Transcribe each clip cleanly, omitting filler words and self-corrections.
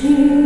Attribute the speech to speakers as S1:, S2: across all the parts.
S1: Bye.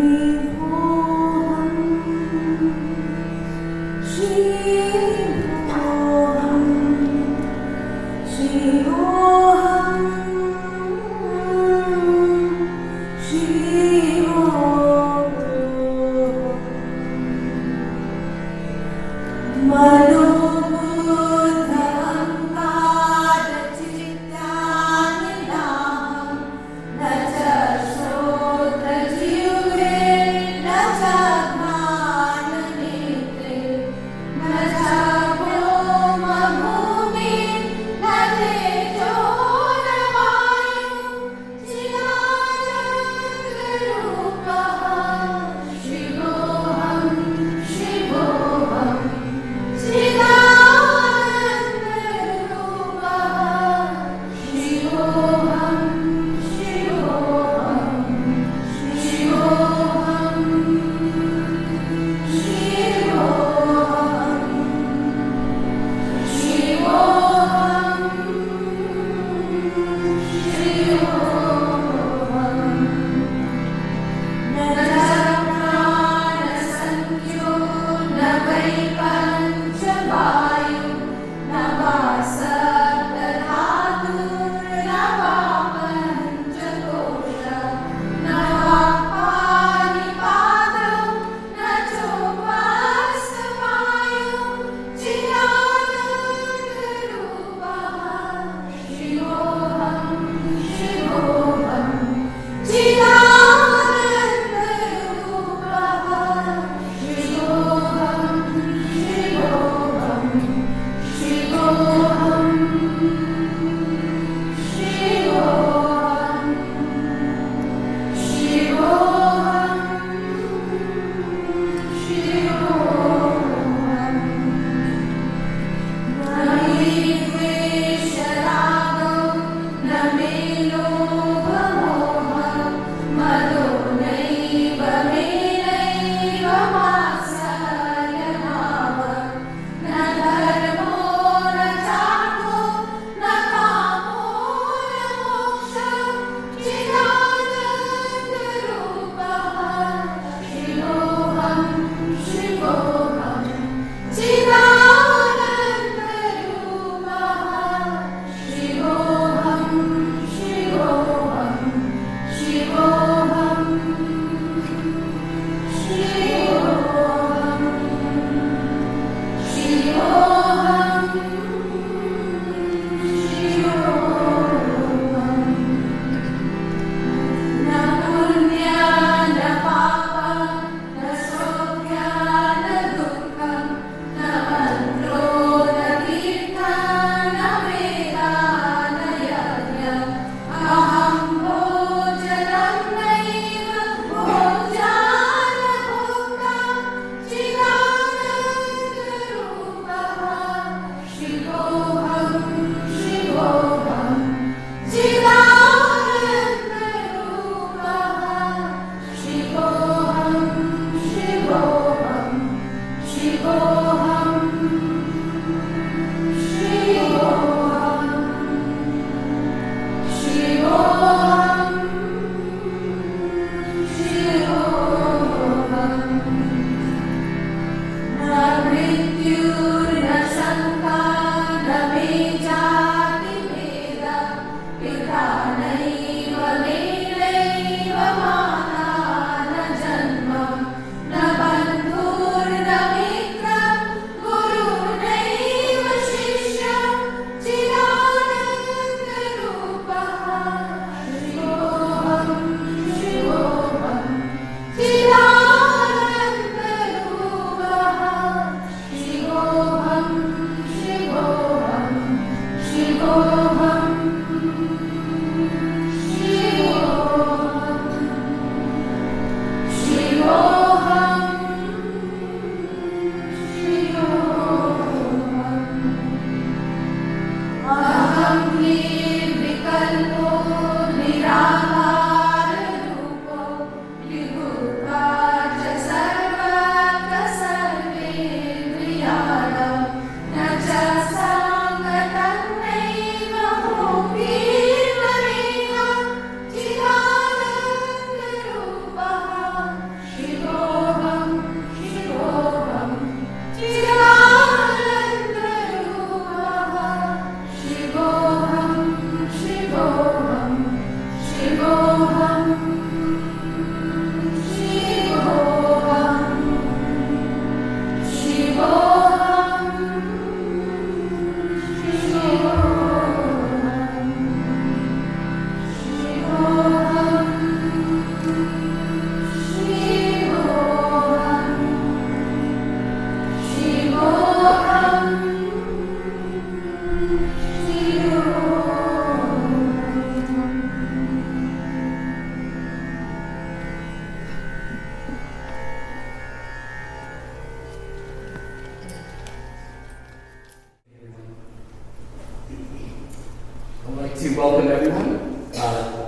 S1: welcome everyone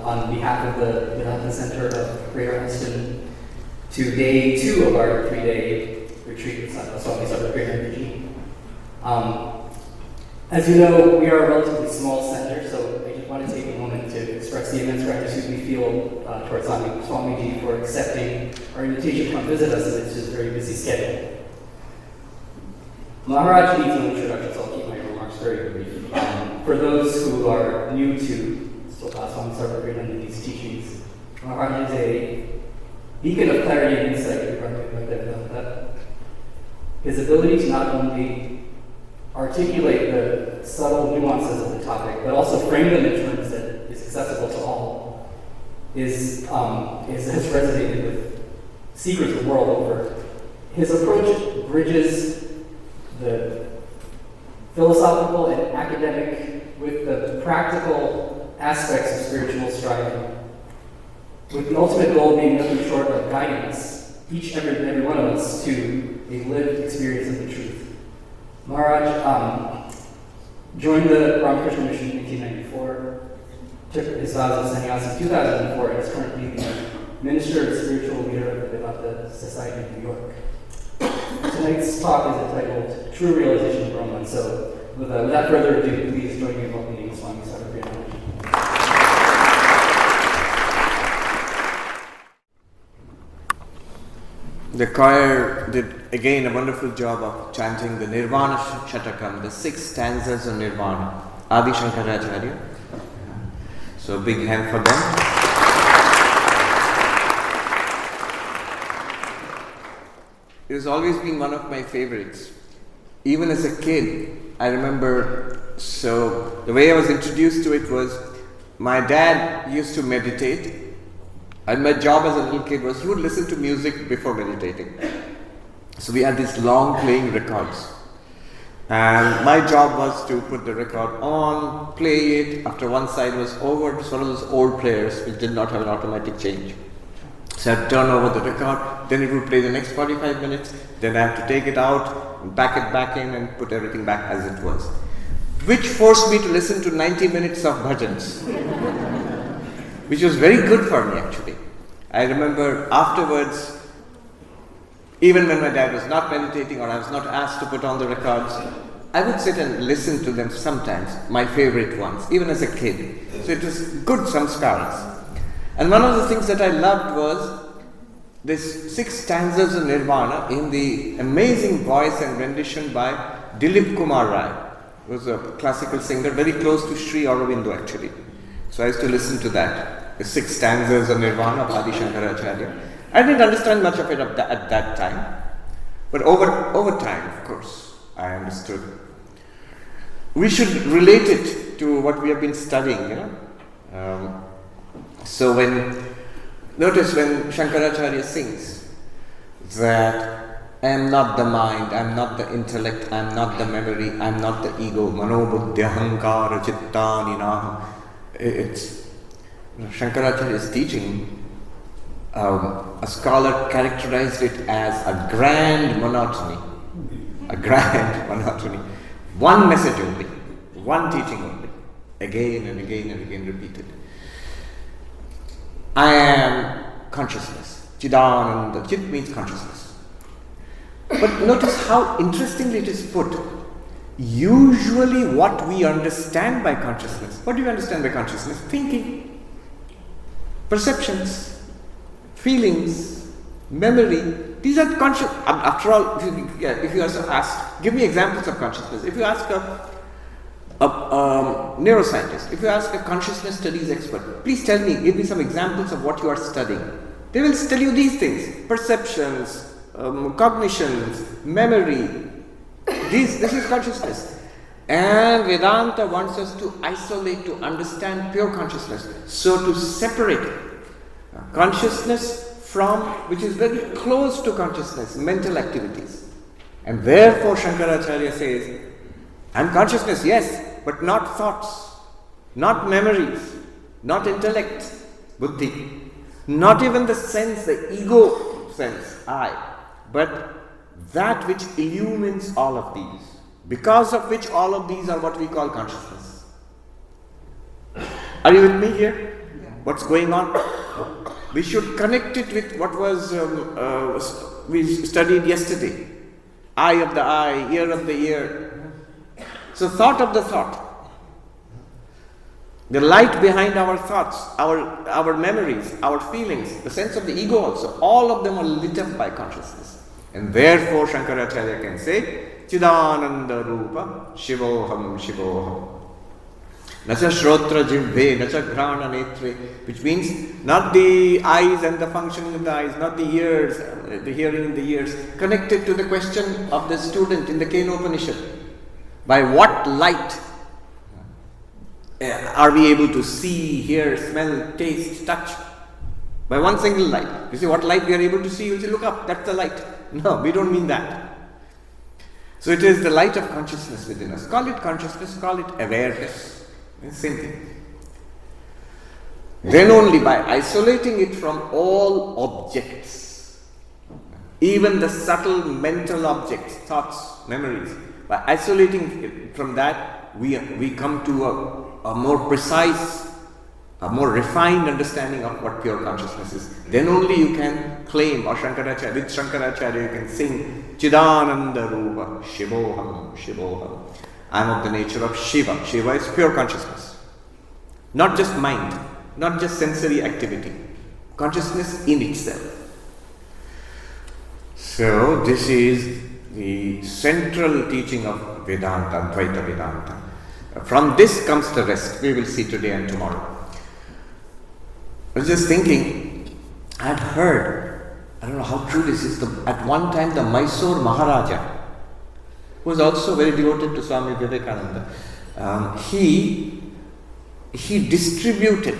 S1: on behalf of the Vedanta Center of Greater Austin to day 2 of our 3-day retreat with Swami Sarvapriyanandaji. As you know, we are a relatively small center, so I just want to take a moment to express the immense gratitude we feel towards Swamiji for accepting our invitation to come visit us amidst his very busy schedule. Maharaj needs no introduction, so I'll keep my remarks very brief. For those who are new to Swami Sarvapriyanandaji's teachings, Maharaj is a beacon of clarity and insight regarding Vedanta. His ability to not only articulate the subtle nuances of the topic, but also frame them in terms that is accessible to all, has resonated with seekers the world over. His approach bridges the philosophical and academic with the practical aspects of spiritual striving, with the ultimate goal being nothing short of guiding us, every one of us, to a lived experience of the truth. Maharaj joined the Ramakrishna Mission in 1994, took his vows of sannyas in 2004, and is currently the Minister and Spiritual Leader of the Vedanta Society of New York. Tonight's talk is entitled True Realization of Brahman. So, without further ado, please join me in welcoming Swami Sarvapriyanandaji.
S2: The choir did again a wonderful job of chanting the Nirvana Shatakam, the 6 stanzas of Nirvana, Adi Shankaracharya. So, big hand for them. It has always been one of my favorites. Even as a kid, I remember, so the way I was introduced to it was, my dad used to meditate, and my job as a little kid was he would listen to music before meditating. So we had these long playing records. And my job was to put the record on, play it, after one side was over, it's one of those old players which did not have an automatic change. So I'd turn over the record, then it would play the next 45 minutes, then I have to take it out, pack it back in and put everything back as it was. Which forced me to listen to 90 minutes of bhajans, which was very good for me actually. I remember afterwards, even when my dad was not meditating or I was not asked to put on the records, I would sit and listen to them sometimes, my favorite ones, even as a kid. So it was good samskaras. And one of the things that I loved was this 6 stanzas of Nirvana in the amazing voice and rendition by Dilip Kumar Rai, who was a classical singer, very close to Sri Aurobindo actually. So I used to listen to that, the 6 stanzas of Nirvana of Adi Shankaracharya. I didn't understand much of it at that time, but over time, of course, I understood. We should relate it to what we have been studying, So notice when Shankaracharya sings that I am not the mind, I am not the intellect, I am not the memory, I am not the ego, mano buddhi ahankara chittani naha. It's Shankaracharya is teaching. A scholar characterized it as a grand monotony. A grand monotony. One message only, one teaching only, again and again and again repeated. I am consciousness. Chidananda. Chit means consciousness. But notice how interestingly it is put. Usually what we understand by consciousness, what do you understand by consciousness? Thinking, perceptions, feelings, memory. These are conscious. After all, if you also ask, give me examples of consciousness. If you ask a neuroscientist, if you ask a consciousness studies expert, please tell me, give me some examples of what you are studying. They will tell you these things: perceptions, cognitions, memory. This is consciousness. And Vedanta wants us to isolate, to understand pure consciousness. So to separate consciousness from, which is very close to consciousness, mental activities. And therefore Shankaracharya says, I am consciousness, yes, but not thoughts, not memories, not intellect, buddhi, not even the sense, the ego sense, I, but that which illumines all of these, because of which all of these are what we call consciousness. Are you with me here? What's going on? We should connect it with what was we studied yesterday. Eye of the eye, ear of the ear. So thought of the thought. The light behind our thoughts, our memories, our feelings, the sense of the ego also, all of them are lit up by consciousness. And therefore Shankaracharya can say, Chidananda Rupa Shivoham Shivoham. Nacha Shrotra Jivve, Nacha Grana Netre, which means not the eyes and the functioning of the eyes, not the ears, the hearing in the ears, connected to the question of the student in the Kenopanishad. By what light are we able to see, hear, smell, taste, touch? By one single light. You see what light we are able to see? You say, look up, that's the light. No, we don't mean that. So it is the light of consciousness within us. Call it consciousness, call it awareness. Same thing. Then only by isolating it from all objects, even the subtle mental objects, thoughts, memories, by isolating it from that, we come to a more precise, a more refined understanding of what pure consciousness is. Then only you can claim, or Shankaracharya, with Shankaracharya you can sing, Chidananda Rupa, Shivoham, Shivoham. I am of the nature of Shiva. Shiva is pure consciousness. Not just mind, not just sensory activity. Consciousness in itself. So this is the central teaching of Vedanta, Advaita Vedanta. From this comes the rest. We will see today and tomorrow. I was just thinking, I had heard, I don't know how true this is, at one time the Mysore Maharaja, who was also very devoted to Swami Vivekananda, he distributed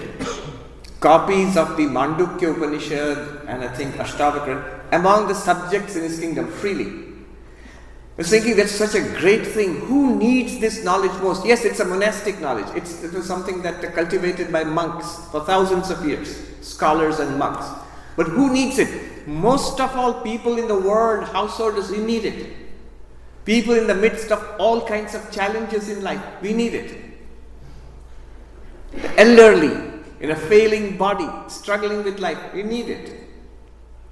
S2: copies of the Mandukya Upanishad and I think Ashtavakra among the subjects in his kingdom freely. I was thinking that's such a great thing. Who needs this knowledge most? Yes, it's a monastic knowledge. It was something that cultivated by monks for thousands of years, scholars and monks. But who needs it? Most of all people in the world, householders, we need it. People in the midst of all kinds of challenges in life, we need it. The elderly, in a failing body, struggling with life, we need it.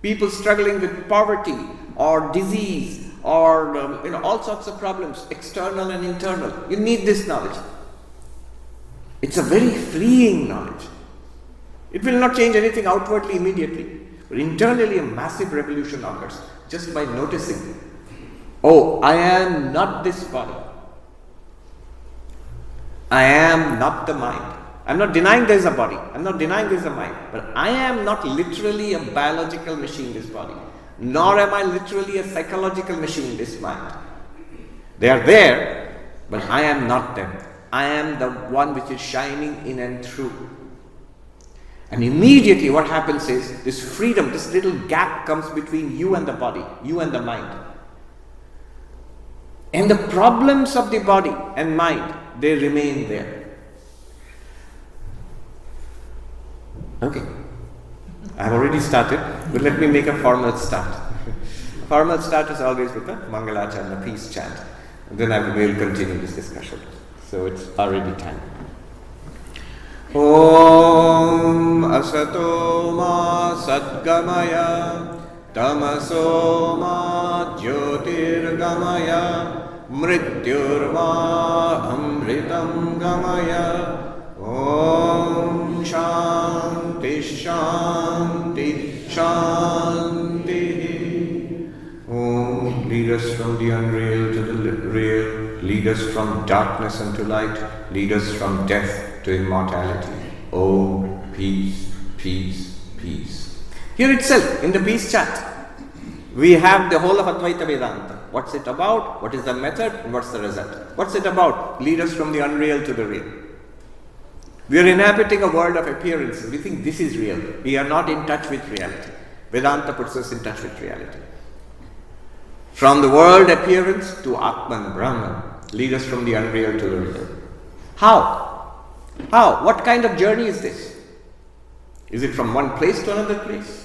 S2: People struggling with poverty or disease or all sorts of problems, external and internal. You need this knowledge. It's a very freeing knowledge. It will not change anything outwardly immediately, but internally a massive revolution occurs just by noticing. Oh, I am not this body. I am not the mind. I'm not denying there is a body. I'm not denying there is a mind. But I am not literally a biological machine, this body. Nor am I literally a psychological machine, this mind. They are there, but I am not them. I am the one which is shining in and through. And immediately what happens is, this freedom, this little gap comes between you and the body, you and the mind. And the problems of the body and mind, they remain there. Okay. I have already started, but let me make a formal start. Formal start is always with the Mangala chant, the peace chant. And then I will continue this discussion. So it's already time. Om Asato Ma Sadgamaya Tamaso Ma Jyotirgamaya Mrityurma Amritam Gamaya Om Shanti Shanti Shanti. Om, lead us from the unreal to the real, lead us from darkness unto light, lead us from death to immortality. Om, peace, peace, peace. Here itself, in the peace chant, we have the whole of Advaita Vedanta. What's it about? What is the method? And what's the result? What's it about? Lead us from the unreal to the real. We are inhabiting a world of appearances. We think this is real. We are not in touch with reality. Vedanta puts us in touch with reality. From the world appearance to Atman, Brahman. Lead us from the unreal to the real. How? How? What kind of journey is this? Is it from one place to another place?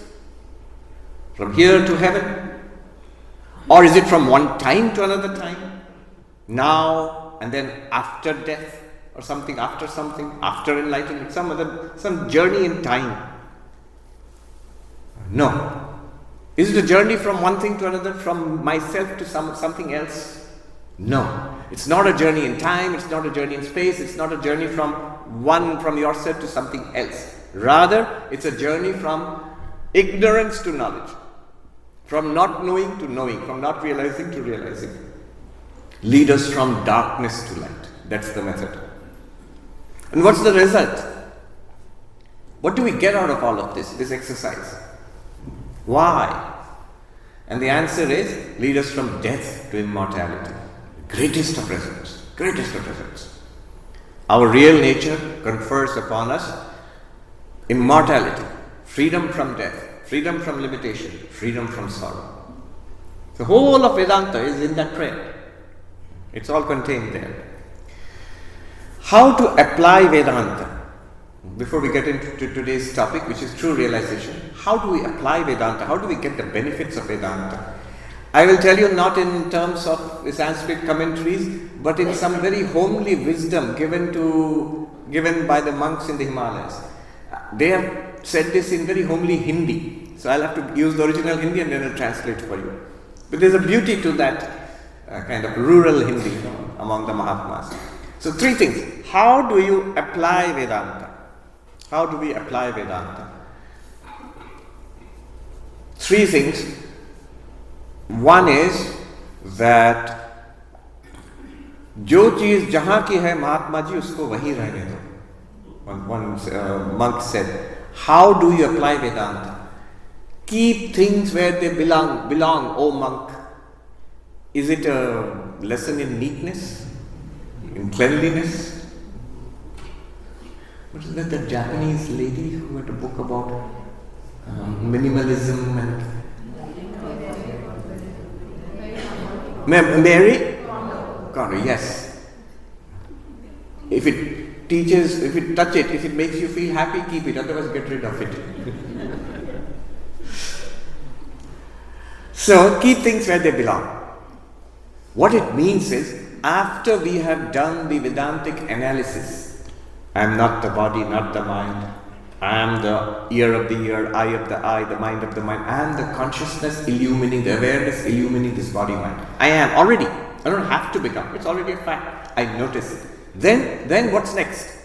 S2: From here to heaven? Or is it from one time to another time? Now and then after death? or something, after enlightenment, some journey in time. No. Is it a journey from one thing to another, from myself to something else? No. It's not a journey in time, it's not a journey in space, it's not a journey from yourself to something else. Rather, it's a journey from ignorance to knowledge, from not knowing to knowing, from not realizing to realizing. Lead us from darkness to light. That's the method. And what's the result? What do we get out of all of this exercise? Why? And the answer is, lead us from death to immortality. Greatest of results. Greatest of results. Our real nature confers upon us immortality, freedom from death, freedom from limitation, freedom from sorrow. The whole of Vedanta is in that prayer. It's all contained there. How to apply Vedanta? Before we get into today's topic, which is true realization, how do we apply Vedanta? How do we get the benefits of Vedanta? I will tell you not in terms of Sanskrit commentaries, but in some very homely wisdom given by the monks in the Himalayas. They have said this in very homely Hindi. So I'll have to use the original Hindi and then I'll translate for you. But there's a beauty to that kind of rural Hindi among the Mahatmas. So 3 things. How do you apply Vedanta? How do we apply Vedanta? 3 things. One is that जो चीज जहां की है महात्मा जी उसको वहीं रहने दो. One monk said, how do you apply Vedanta? Keep things where they belong, O monk. Is it a lesson in neatness? In cleanliness? What is that, the Japanese lady who had a book about minimalism and Mary? Kanad, yes. If it touch it, if it makes you feel happy, keep it, otherwise get rid of it. So, keep things where they belong. What it means is, after we have done the Vedantic analysis, I am not the body, not the mind, I am the ear of the ear, eye of the eye, the mind of the mind, I am the consciousness illumining, the awareness illumining this body-mind. I am already. I don't have to become. It's already a fact. I notice it. Then what's next?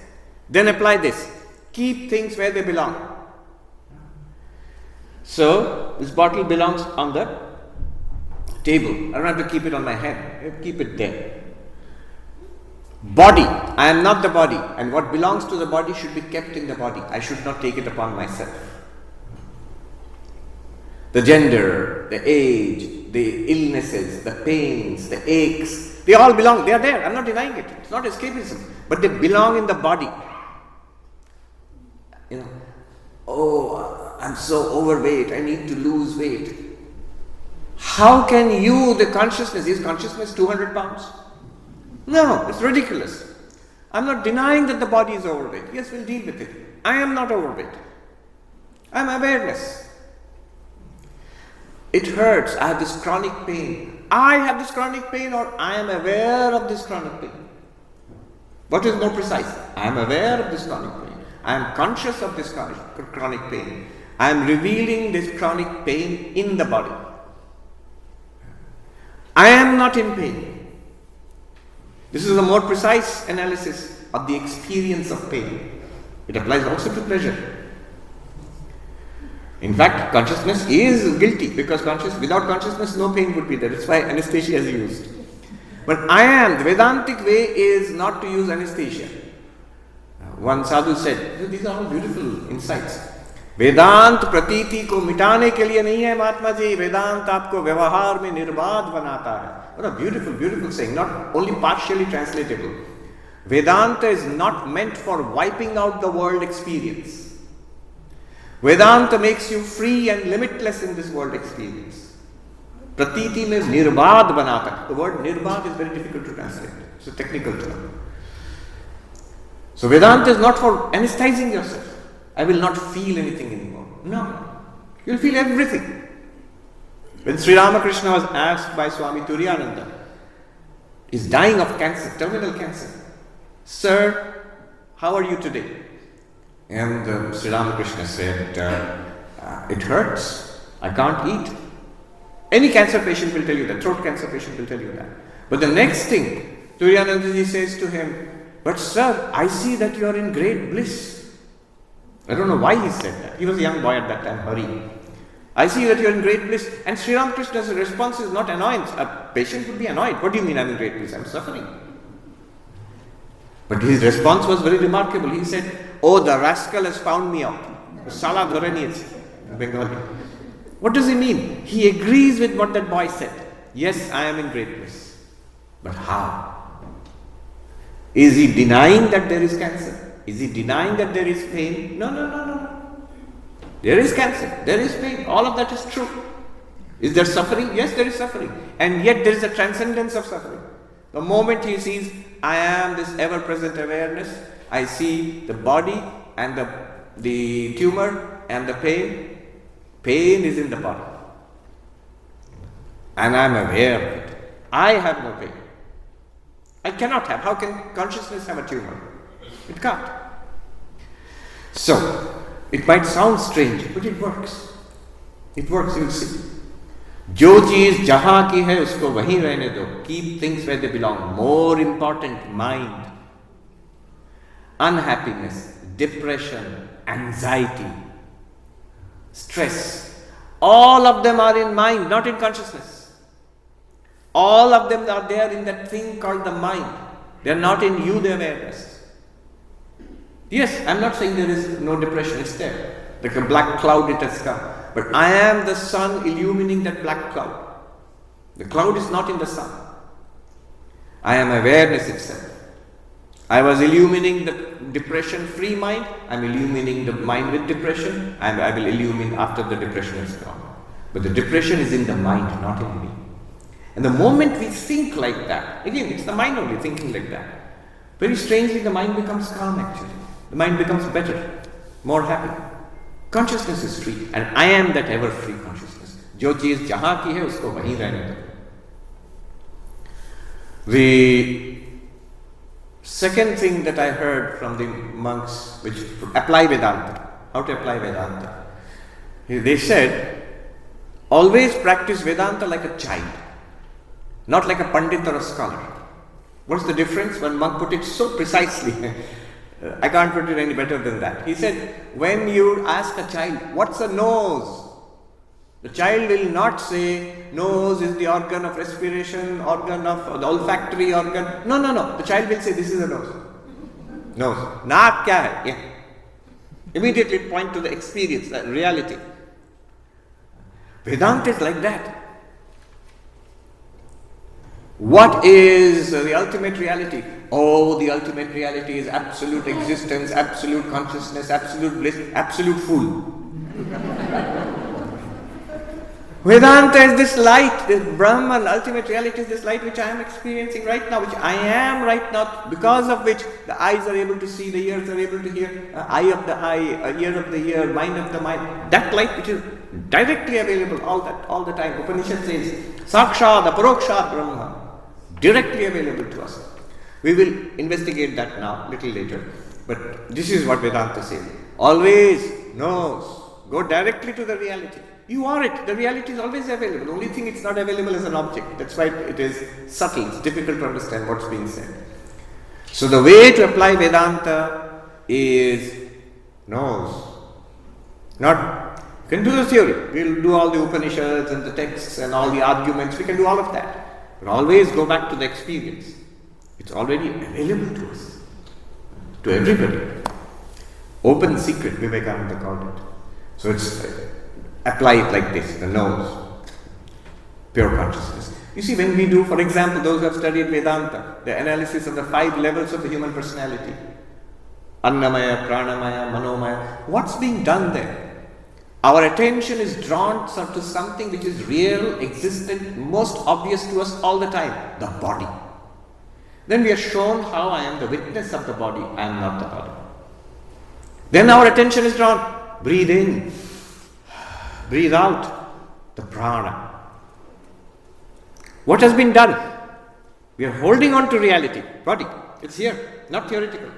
S2: Then apply this. Keep things where they belong. So, this bottle belongs on the table. I don't have to keep it on my head. I keep it there. Body. I am not the body. And what belongs to the body should be kept in the body. I should not take it upon myself. The gender, the age, the illnesses, the pains, the aches, they all belong. They are there. I'm not denying it. It's not escapism. But they belong in the body. I'm so overweight. I need to lose weight. How can you, the consciousness, is consciousness 200 pounds? No, it's ridiculous. I'm not denying that the body is overweight. Yes, we'll deal with it. I am not overweight. I'm awareness. It hurts. I have this chronic pain. I have this chronic pain, or I am aware of this chronic pain. What is more precise? I am aware of this chronic pain. I am conscious of this chronic pain. I am revealing this chronic pain in the body. I am not in pain. This is a more precise analysis of the experience of pain. It applies also to pleasure. In fact, consciousness is guilty because without consciousness no pain would be there. That's why anesthesia is used. But the Vedantic way is not to use anesthesia. One sadhu said, these are all beautiful insights. वेदांत प्रतीति को मिटाने के लिए नहीं है महात्मा जी, वेदांत आपको व्यवहार में निर्बाध बनाता है. What a beautiful saying, not only partially translatable. Vedanta is not meant for wiping out the world experience. Vedanta makes you free and limitless in this world experience. Pratiti means nirbad banata. The word nirbad is very difficult to translate. It's a technical term. So Vedanta is not for anesthetizing yourself. I will not feel anything anymore. No. You'll feel everything. When Sri Ramakrishna was asked by Swami Turiyananda, he's dying of cancer, terminal cancer. Sir, how are you today? And Sri Ramakrishna said, it hurts. I can't eat. Any cancer patient will tell you that. Throat cancer patient will tell you that. But the next thing, Turiyanandaji says to him, but sir, I see that you are in great bliss. I don't know why he said that. He was a young boy at that time, Hari. I see that you are in great bliss. And Sri Ramakrishna's response is not annoyance. A patient would be annoyed. What do you mean I'm in great bliss? I'm suffering. But his response was very remarkable. He said, oh, the rascal has found me out. Sala dhore niye in Bengali. What does he mean? He agrees with what that boy said. Yes, I am in great bliss. But how? Is he denying that there is cancer? Is he denying that there is pain? No. There is cancer, there is pain, all of that is true. Is there suffering? Yes, there is suffering. And yet there is a transcendence of suffering. The moment he sees, I am this ever-present awareness, I see the body and the tumor and the pain. Pain is in the body. And I am aware of it. I have no pain. I cannot have. How can consciousness have a tumor? It can't. So, it might sound strange, but it works. It works, you will see. जो चीज जहां की है उसको वहीं रहने दो. Keep things where they belong. More important, mind. Unhappiness, depression, anxiety, stress. All of them are in mind, not in consciousness. All of them are there in that thing called the mind. They are not in you, the awareness. Yes, I am not saying there is no depression, it's there. Like a black cloud it has come. But I am the sun illumining that black cloud. The cloud is not in the sun. I am awareness itself. I was illumining the depression-free mind. I am illumining the mind with depression. And I will illumine after the depression is gone. But the depression is in the mind, not in me. And the moment we think like that, again, it's the mind only thinking like that. Very strangely, the mind becomes calm actually. The mind becomes better, more happy. Consciousness is free, and I am that ever-free consciousness. जो चीज जहां की है उसको वहीं रहने दो. The second thing that I heard from the monks, which apply Vedanta, how to apply Vedanta, they said, always practice Vedanta like a child, not like a pandit or a scholar. What's the difference? One monk put it so precisely. I can't put it any better than that. He said, when you ask a child, what's a nose? The child will not say, nose is the organ of respiration, organ of the olfactory organ. No. The child will say, this is a nose. Nose. Naak kya hai? Yeah. Immediately point to the experience, the reality. Vedanta is like that. What is the ultimate reality? Oh, the ultimate reality is absolute existence, absolute consciousness, absolute bliss, absolute fool. Vedanta is this light, this Brahman, ultimate reality is this light which I am experiencing right now, which I am right now, because of which the eyes are able to see, the ears are able to hear, eye of the eye, ear of the ear, mind of the mind. That light which is directly available all the time. Upanishad says, Sakshad, Aparokshad Brahma. Directly available to us. We will investigate that now, little later. But this is what Vedanta says. Always knows. Go directly to the reality. You are it. The reality is always available. The only thing it's not available as an object. That's why it is subtle. It's difficult to understand what's being said. So the way to apply Vedanta is knows. Not, you can do the theory. We'll do all the Upanishads and the texts and all the arguments. We can do all of that. But always go back to the experience. It's already available to us, to everybody. Open secret, Vivekananda called it. So it's apply it like this, the nose, pure consciousness. You see, when we do, for example, those who have studied Vedanta, the analysis of the 5 levels of the human personality, Annamaya, Pranamaya, Manomaya, what's being done there? Our attention is drawn to something which is real, existent, most obvious to us all the time, the body. Then we are shown how I am the witness of the body, I am not the body. Then our attention is drawn, breathe in, breathe out, the prana. What has been done? We are holding on to reality, body, it's here. not theoretical.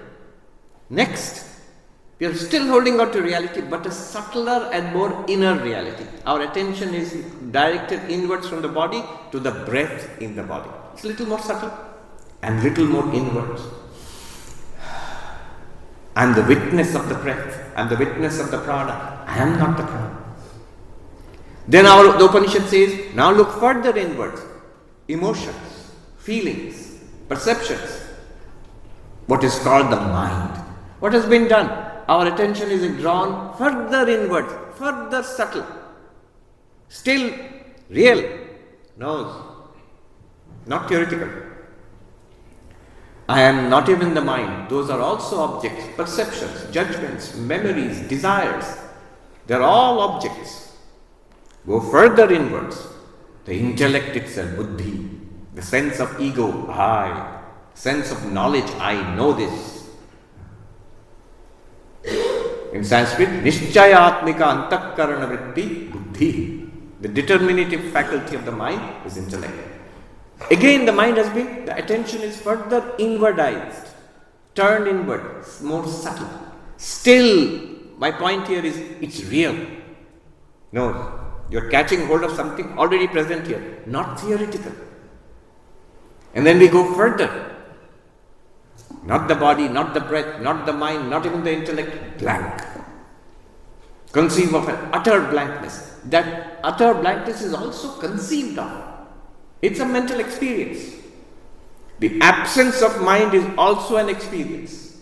S2: Next, we are still holding on to reality, but a subtler and more inner reality. Our attention is directed inwards from the body to the breath in the body. It's a little more subtle and little more inwards. I am the witness of the breath. I am the witness of the prana. I am not the prana. Then the Upanishad says, now look further inwards. Emotions, feelings, perceptions. What is called the mind. What has been done? Our attention is drawn further inwards, further subtle. Still real. No, not theoretical. I am not even the mind. Those are also objects, perceptions, judgments, memories, desires. They are all objects. Go further inwards. The intellect itself, buddhi, the sense of ego, I, sense of knowledge, I know this. In Sanskrit, nishchayatmika antakarana vritti buddhi. The determinative faculty of the mind is intellect. Again, the mind has been, the attention is further inwardized, turned inward, more subtle. Still, my point here is, it's real. No, you're catching hold of something already present here, not theoretical. And then we go further. Not the body, not the breath, not the mind, not even the intellect, blank. Conceive of an utter blankness. That utter blankness is also conceived of. It's a mental experience. The absence of mind is also an experience.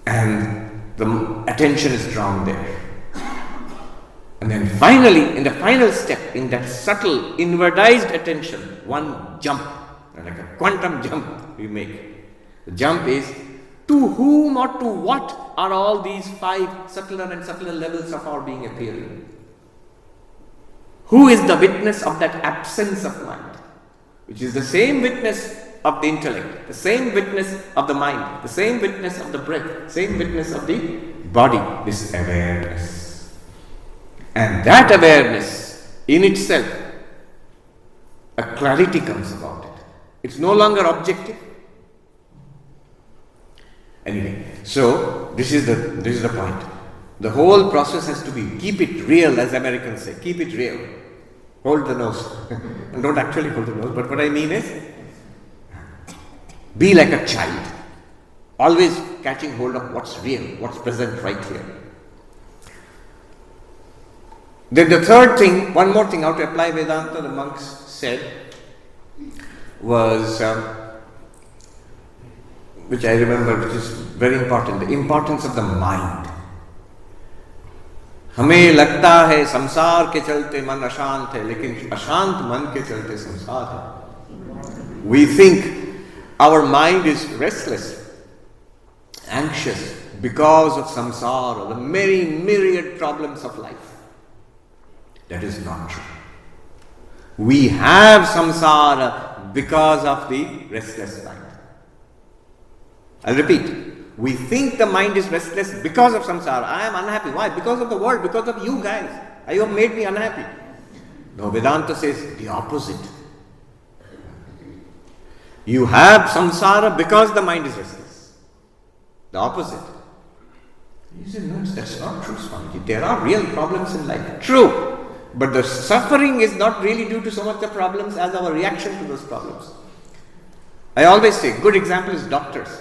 S2: And the attention is drawn there. And then finally, in the final step, in that subtle, inwardized attention, one jump, like a quantum jump we make. The jump is, to whom or to what are all these 5 subtler and subtler levels of our being appearing? Who is the witness of that absence of mind? Which is the same witness of the intellect, the same witness of the mind, the same witness of the breath, same witness of the body, this awareness. And that awareness in itself, a clarity comes about it. It's no longer objective. Anyway, so this is the point. The whole process has to be, keep it real, as Americans say, keep it real. Hold the nose. And don't actually hold the nose, but what I mean is, be like a child. Always catching hold of what's real, what's present right here. Then the third thing, one more thing, how to apply Vedanta, the monks said, was, which I remember, which is very important, the importance of the mind. हमें लगता है संसार के चलते मन अशांत है, लेकिन अशांत मन के चलते संसार है. We think our mind is restless, anxious because of samsara, the many myriad problems of life. That is not true. We have samsara because of the restless mind. I'll repeat. We think the mind is restless because of samsara. I am unhappy. Why? Because of the world, because of you guys. You have made me unhappy. No, Vedanta says the opposite. You have samsara because the mind is restless. The opposite. You say, no, that's not true, Swamiji. There are real problems in life. True. But the suffering is not really due to so much the problems as our reaction to those problems. I always say, good example is doctors.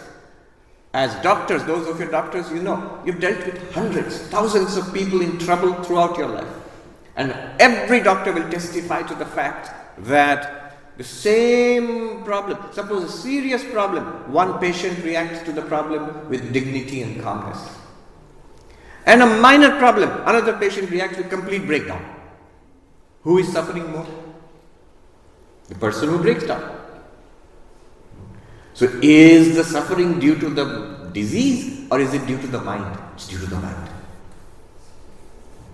S2: As doctors, those of you doctors, you know, you've dealt with hundreds, thousands of people in trouble throughout your life. And every doctor will testify to the fact that the same problem, suppose a serious problem, one patient reacts to the problem with dignity and calmness. And a minor problem, another patient reacts with complete breakdown. Who is suffering more? The person who breaks down. So is the suffering due to the disease or is it due to the mind? It's due to the mind.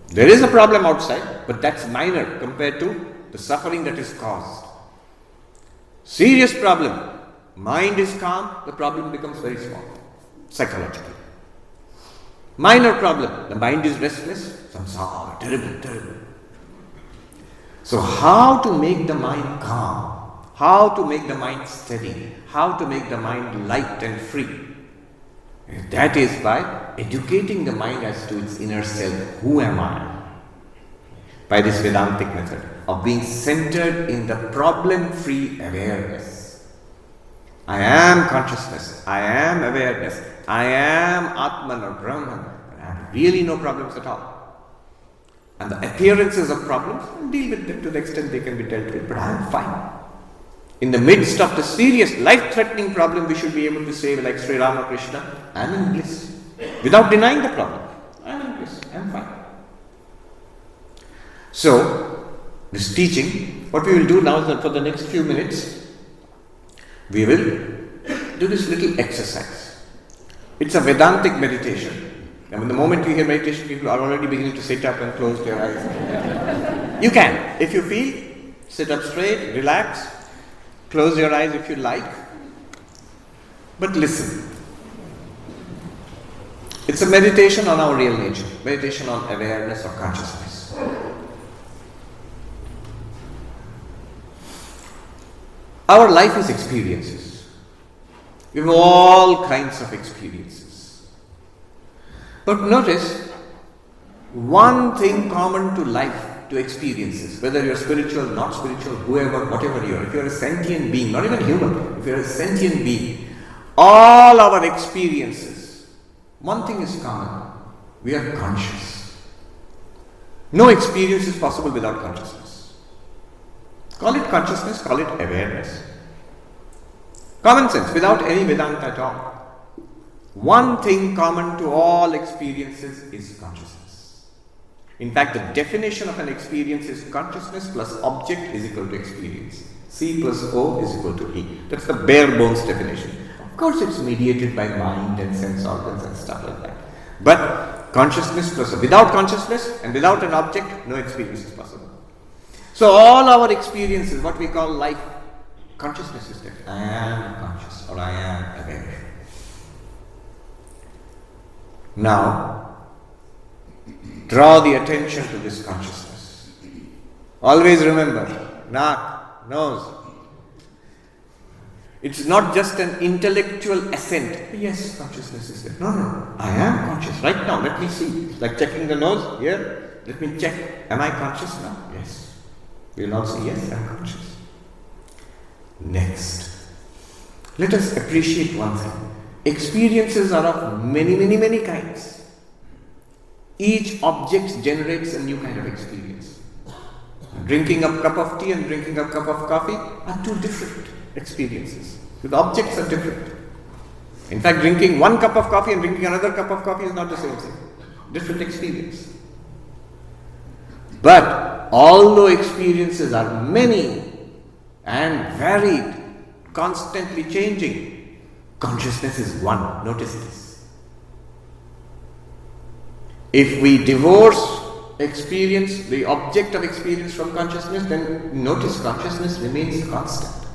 S2: There is a problem outside, but that's minor compared to the suffering that is caused. Serious problem. Mind is calm, the problem becomes very small, psychologically. Minor problem. The mind is restless, terrible. So how to make the mind calm? how to make the mind steady, how to make the mind light and free. And that is by educating the mind as to its inner self. Who am I? By this Vedantic method of being centered in the problem-free awareness. I am consciousness, I am awareness, I am Atman or Brahman, and I have really no problems at all. And the appearances of problems, I'll deal with them to the extent they can be dealt with, but I am fine. In the midst of the serious, life-threatening problem, we should be able to say, like Sri Ramakrishna, I am in bliss. Without denying the problem, I am in bliss, I am fine. So, this teaching, what we will do now is that for the next few minutes, we will do this little exercise. It's a Vedantic meditation. And the moment you hear meditation, people are already beginning to sit up and close their eyes. You can, if you feel, sit up straight, relax, close your eyes if you like. But listen. It's a meditation on our real nature, meditation on awareness or consciousness. Our life is experiences. We have all kinds of experiences. But notice, one thing common to life, to experiences, whether you're spiritual, not spiritual, whoever, whatever you are, if you're a sentient being, not even human, if you're a sentient being, all our experiences, one thing is common, we are conscious. No experience is possible without consciousness. Call it consciousness, call it awareness. Common sense, without any Vedanta at all. One thing common to all experiences is consciousness. In fact, the definition of an experience is consciousness plus object is equal to experience. C plus O is equal to E. That's the bare bones definition. Of course, it's mediated by mind and sense organs and stuff like that. But consciousness plus, without consciousness and without an object, no experience is possible. So all our experiences, what we call life, consciousness is there. I am conscious or I am aware. Now, draw the attention to this consciousness. Always remember, naak, nose. It's not just an intellectual assent. Yes, consciousness is there. No, I am conscious. Right now, let me see. It's like checking the nose here. Let me check. Am I conscious now? Yes. We will all say, yes, I am conscious. Next, let us appreciate one thing. Experiences are of many kinds. Each object generates a new kind of experience. Drinking a cup of tea and drinking a cup of coffee are two different experiences. The objects are different. In fact, drinking one cup of coffee and drinking another cup of coffee is not the same thing. Different experience. But although experiences are many and varied, constantly changing, consciousness is one. Notice this. If we divorce experience, the object of experience from consciousness, then notice consciousness remains constant.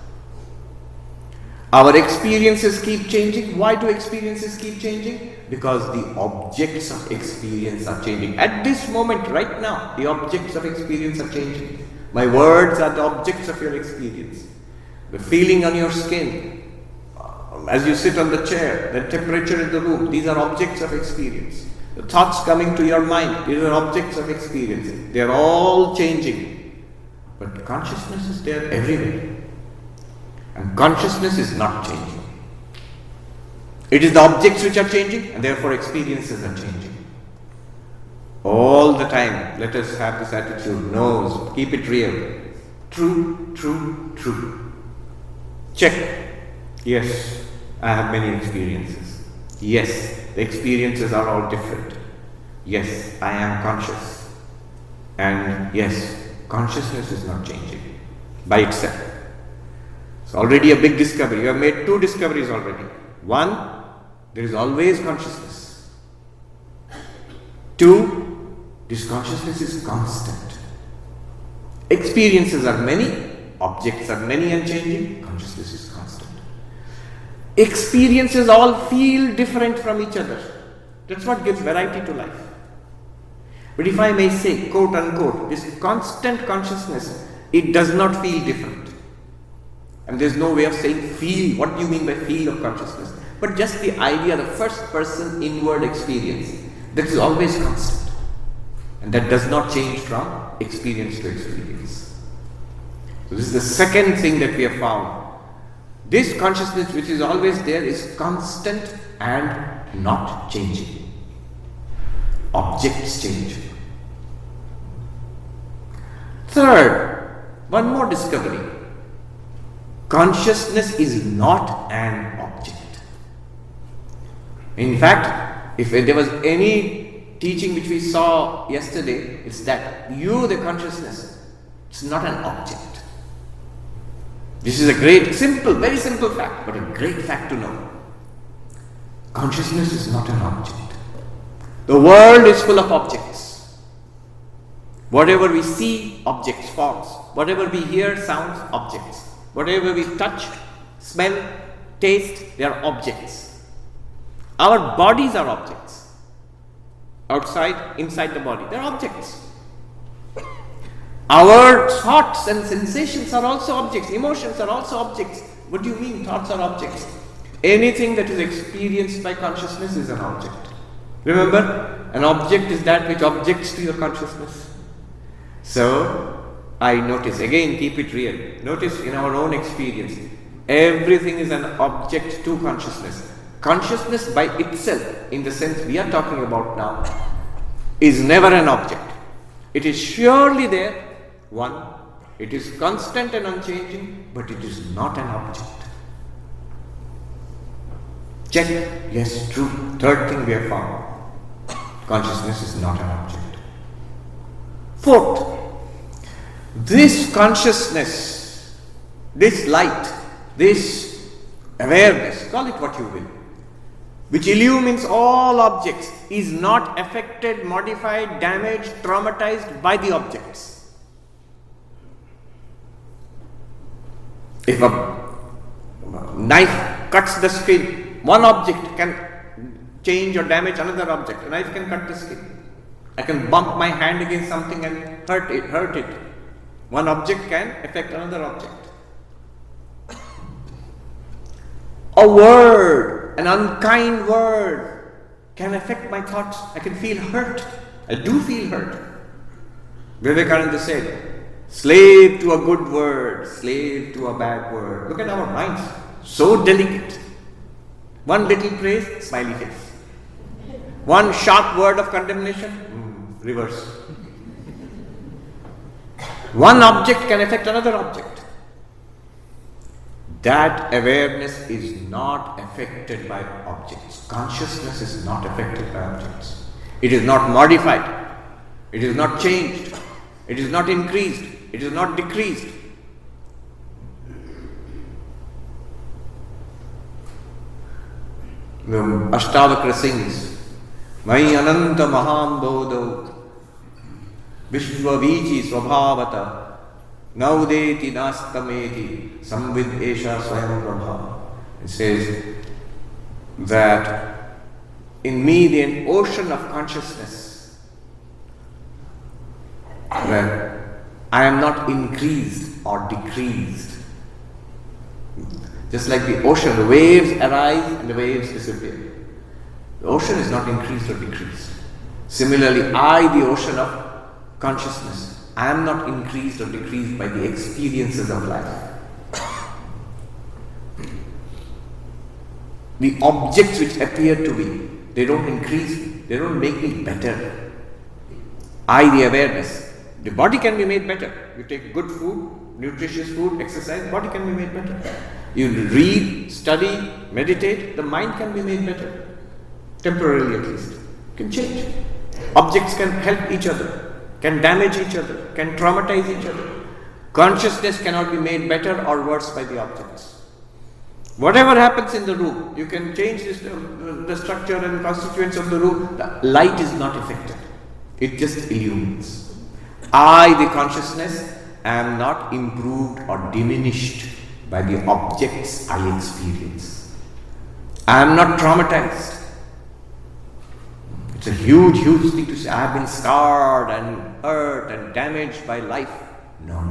S2: Our experiences keep changing. Why do experiences keep changing? Because the objects of experience are changing. At this moment, right now, the objects of experience are changing. My words are the objects of your experience. The feeling on your skin, as you sit on the chair, the temperature in the room, these are objects of experience. The thoughts coming to your mind, these are objects of experience. They are all changing. But consciousness is there everywhere. And consciousness is not changing. It is the objects which are changing, and therefore experiences are changing. All the time, let us have this attitude, nose, keep it real. True, true, true. Check. Yes, I have many experiences. Yes, the experiences are all different. Yes, I am conscious. And yes, consciousness is not changing by itself. It's already a big discovery. You have made two discoveries already. One, there is always consciousness. Two, this consciousness is constant. Experiences are many, objects are many and changing, consciousness is constant. Experiences all feel different from each other. That's what gives variety to life. But if I may say, quote unquote, this constant consciousness, it does not feel different. And there's no way of saying feel. What do you mean by feel of consciousness? But just the idea, the first person inward experience, that is always constant. And that does not change from experience to experience. So this is the second thing that we have found. This consciousness which is always there is constant and not changing. Objects change. Third, one more discovery. Consciousness is not an object. In fact, if there was any teaching which we saw yesterday, it's that you, the consciousness, it's not an object. This is a great, simple, very simple fact, but a great fact to know. Consciousness is not an object. The world is full of objects. Whatever we see, objects, forms. Whatever we hear, sounds, objects. Whatever we touch, smell, taste, they are objects. Our bodies are objects. Outside, inside the body, they are objects. Our thoughts and sensations are also objects. Emotions are also objects. What do you mean thoughts are objects? Anything that is experienced by consciousness is an object. Remember, an object is that which objects to your consciousness. So, I notice, again keep it real. Notice in our own experience, everything is an object to consciousness. Consciousness by itself, in the sense we are talking about now, is never an object. It is surely there, one. It is constant and unchanging, but it is not an object. Check. Yes, true. Third thing we have found. Consciousness is not an object. Fourth, this consciousness, this light, this awareness, call it what you will, which illumines all objects, is not affected, modified, damaged, traumatized by the objects. If a knife cuts the skin, one object can change or damage another object. A knife can cut the skin. I can bump my hand against something and hurt it. One object can affect another object. A word, an unkind word, can affect my thoughts. I can feel hurt. I do feel hurt. Vivekananda said, slave to a good word, slave to a bad word. Look at our minds, so delicate. One little praise, smiley face. One sharp word of condemnation, reverse. One object can affect another object. That awareness is not affected by objects. Consciousness is not affected by objects. It is not modified. It is not changed. It is not increased. It is not decreased. The Ashtavakra sings, Mai Ananta Mahambodho Vishwavichi Swabhavata Naudeti Nastameti Samvid Esha Swayam Prabha. It says that in me the ocean of consciousness, where I am not increased or decreased. Just like the ocean, the waves arise and the waves disappear. The ocean is not increased or decreased. Similarly, I, the ocean of consciousness, I am not increased or decreased by the experiences of life. The objects which appear to me, they don't increase me, they don't make me better. I, the awareness, the body can be made better. You take good food, nutritious food, exercise, body can be made better. You read, study, meditate, the mind can be made better. Temporarily at least. Can change. Objects can help each other, can damage each other, can traumatize each other. Consciousness cannot be made better or worse by the objects. Whatever happens in the room, you can change the structure and constituents of the room, the light is not affected. It just illumines. I, the consciousness, am not improved or diminished by the objects I experience. I am not traumatized. It's a huge, huge thing to say, I have been scarred and hurt and damaged by life. No.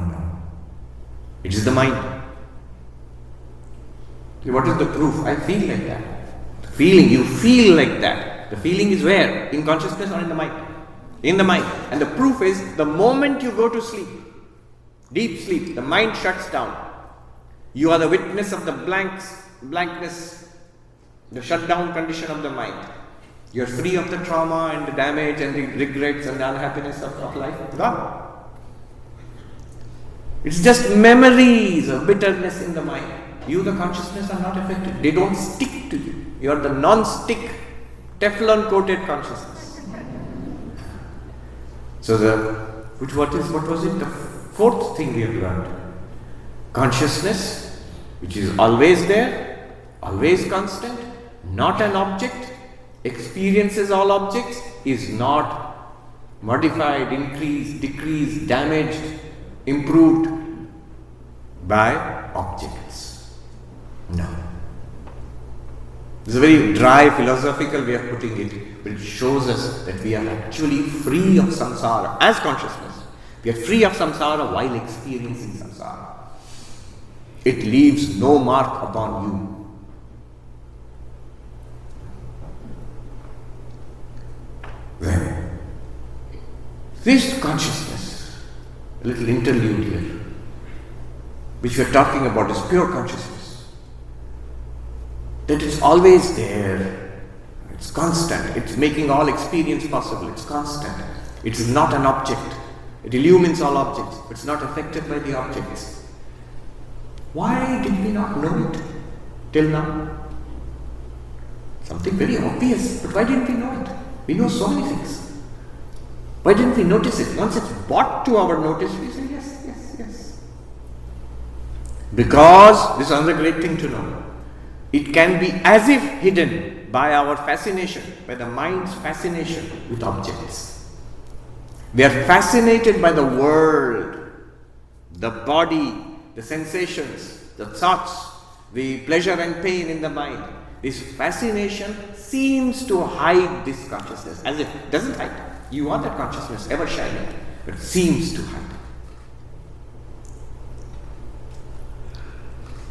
S2: It is the mind. What is the proof? I feel like that. The feeling, you feel like that. The feeling is where? In consciousness or in the mind? In the mind. And the proof is the moment you go to sleep, deep sleep, the mind shuts down. You are the witness of the blankness, the shutdown condition of the mind. You are free of the trauma and the damage and the regrets and the unhappiness of life. Gone. It's just memories of bitterness in the mind. You, the consciousness, are not affected. They don't stick to you. You are the non-stick, Teflon-coated consciousness. So what was it? The fourth thing we have learned. Consciousness, which is always there, always constant, not an object, experiences all objects, is not modified, increased, decreased, damaged, improved by objects. No. It's a very dry philosophical way of putting it, but it shows us that we are actually free of samsara as consciousness. We are free of samsara while experiencing samsara. It leaves no mark upon you. Then, this consciousness, a little interlude here, which we are talking about, is pure consciousness. That it's always there, it's constant, it's making all experience possible, it's constant, it is not an object, it illumines all objects, it's not affected by the objects. Why did we not know it till now? Something very obvious, but why didn't we know it? We know so many things. Why didn't we notice it? Once it's brought to our notice, we say yes, yes, yes. Because, this is another great thing to know, it can be as if hidden by our fascination, by the mind's fascination with objects. We are fascinated by the world, the body, the sensations, the thoughts, the pleasure and pain in the mind. This fascination seems to hide this consciousness, as if it doesn't hide. You are that consciousness, ever shining, but it seems to hide.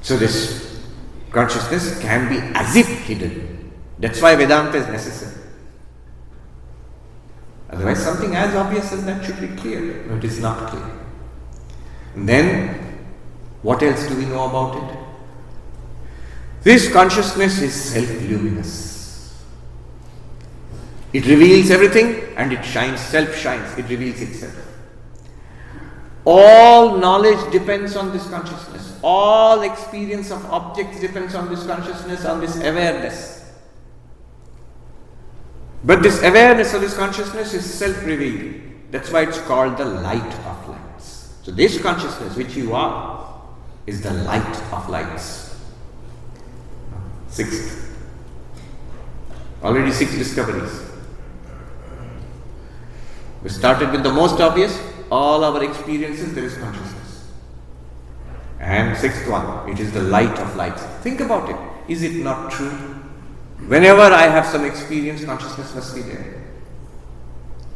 S2: So this consciousness can be as if hidden. That's why Vedanta is necessary. Otherwise, something as obvious as that should be clear. No, it is not clear. And then, what else do we know about it? This consciousness is self-luminous. It reveals everything and it shines, self-shines, it reveals itself. All knowledge depends on this consciousness. All experience of objects depends on this consciousness, on this awareness. But this awareness of this consciousness is self-revealing. That's why it's called the light of lights. So this consciousness, which you are, is the light of lights. Sixth. Already 6 discoveries. We started with the most obvious. All our experiences, there is consciousness. And 6th one, it is the light of lights. Think about it. Is it not true? Whenever I have some experience, consciousness must be there.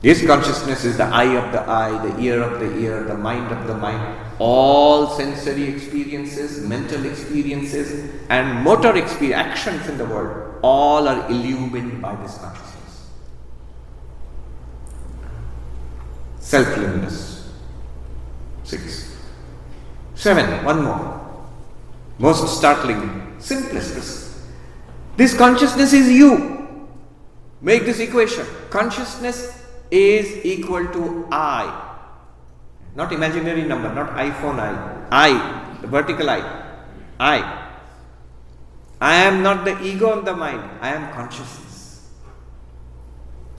S2: This consciousness is the eye of the eye, the ear of the ear, the mind of the mind. All sensory experiences, mental experiences, and motor actions in the world, all are illumined by this consciousness. Self-luminous. 6. 7. One more. Most startling, simplest. This consciousness is you. Make this equation. Consciousness is equal to I. Not imaginary number, not iPhone I, the vertical I. I am not the ego and the mind, I am consciousness.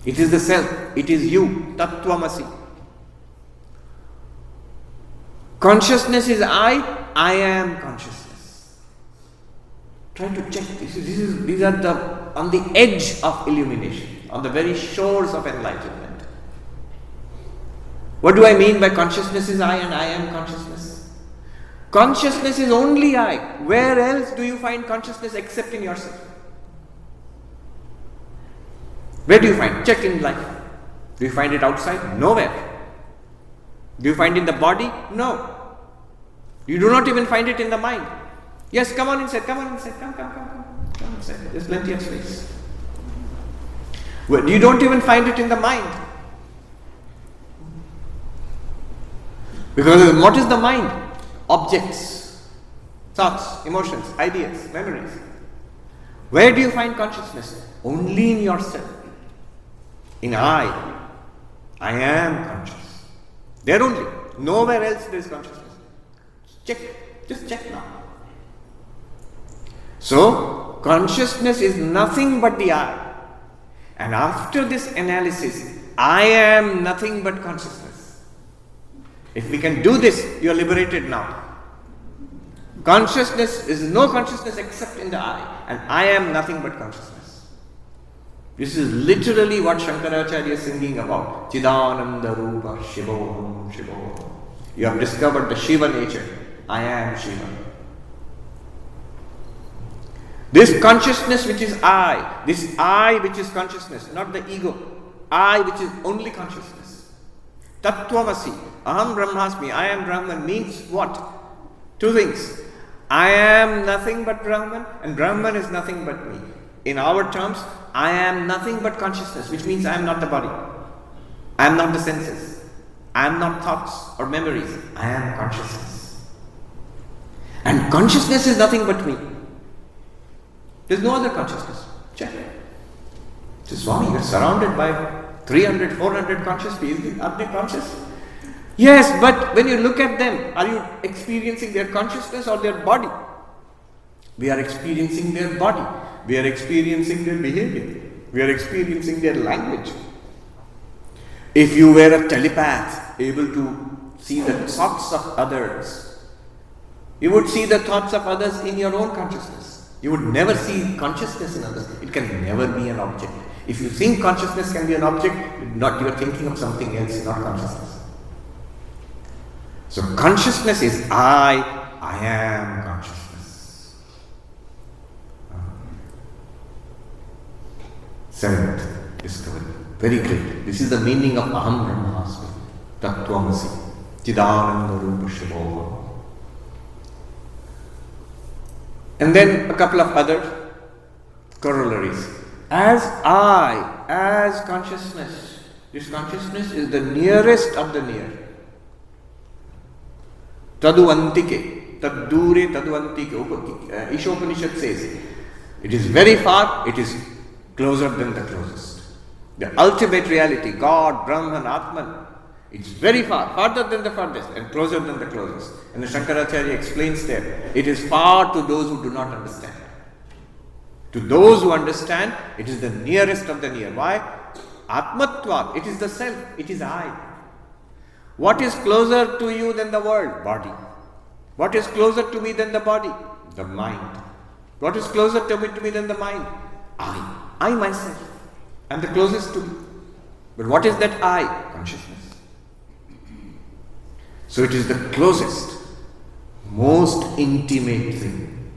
S2: It is the self, it is you, Tattvamasi. Consciousness is I am consciousness. Try to check this. These are on the edge of illumination, on the very shores of enlightenment. What do I mean by consciousness is I and I am consciousness? Consciousness is only I. Where else do you find consciousness except in yourself? Where do you find it? Check in life. Do you find it outside? Nowhere. Do you find it in the body? No. You do not even find it in the mind. Yes, come on inside, come on inside, come inside. There's plenty of space. Well, you don't even find it in the mind. Because what is the mind? Objects, thoughts, emotions, ideas, memories. Where do you find consciousness? Only in yourself. In I. I am conscious. There only. Nowhere else there is consciousness. Check. Just check now. So, consciousness is nothing but the I. And after this analysis, I am nothing but consciousness. If we can do this, you are liberated now. Consciousness is no consciousness except in the I. And I am nothing but consciousness. This is literally what Shankaracharya is singing about. Chidananda Rupa Shivoham Shivoham. You have discovered the Shiva nature. I am Shiva. This consciousness which is I, this I which is consciousness, not the ego. I which is only consciousness. Tattvamasi, Aham Brahmasmi, I am Brahman means what? Two things. I am nothing but Brahman and Brahman is nothing but me. In our terms, I am nothing but consciousness, which means I am not the body. I am not the senses. I am not thoughts or memories. I am consciousness. And consciousness is nothing but me. There is no other consciousness. Check. So Swami, you are surrounded by 300, 400 conscious people. Are they conscious? Yes, but when you look at them, are you experiencing their consciousness or their body? We are experiencing their body. We are experiencing their behavior. We are experiencing their language. If you were a telepath, able to see the thoughts of others, you would see the thoughts of others in your own consciousness. You would never see consciousness in others. It can never be an object. If you think consciousness can be an object, you are thinking of something else, not consciousness. So consciousness is I am consciousness. Seventh discovery. Very great. This is the meaning of Aham Brahmasmi. Tattvamasi. Chidananda Rupa Shivoham. And then a couple of other corollaries. As I, as consciousness, this consciousness is the nearest of the near. Taduvantike, taddure taduvantike. Ishopanishad says, it is very far, it is closer than the closest. The ultimate reality, God, Brahman, Atman, it's very far, farther than the farthest and closer than the closest. And the Shankaracharya explains there, it is far to those who do not understand. To those who understand, it is the nearest of the near. Why? Atmatva, it is the self, it is I. What is closer to you than the world? Body. What is closer to me than the body? The mind. What is closer to me than the mind? I myself. I am the closest to me. But what is that I? Consciousness. So it is the closest, most intimate thing.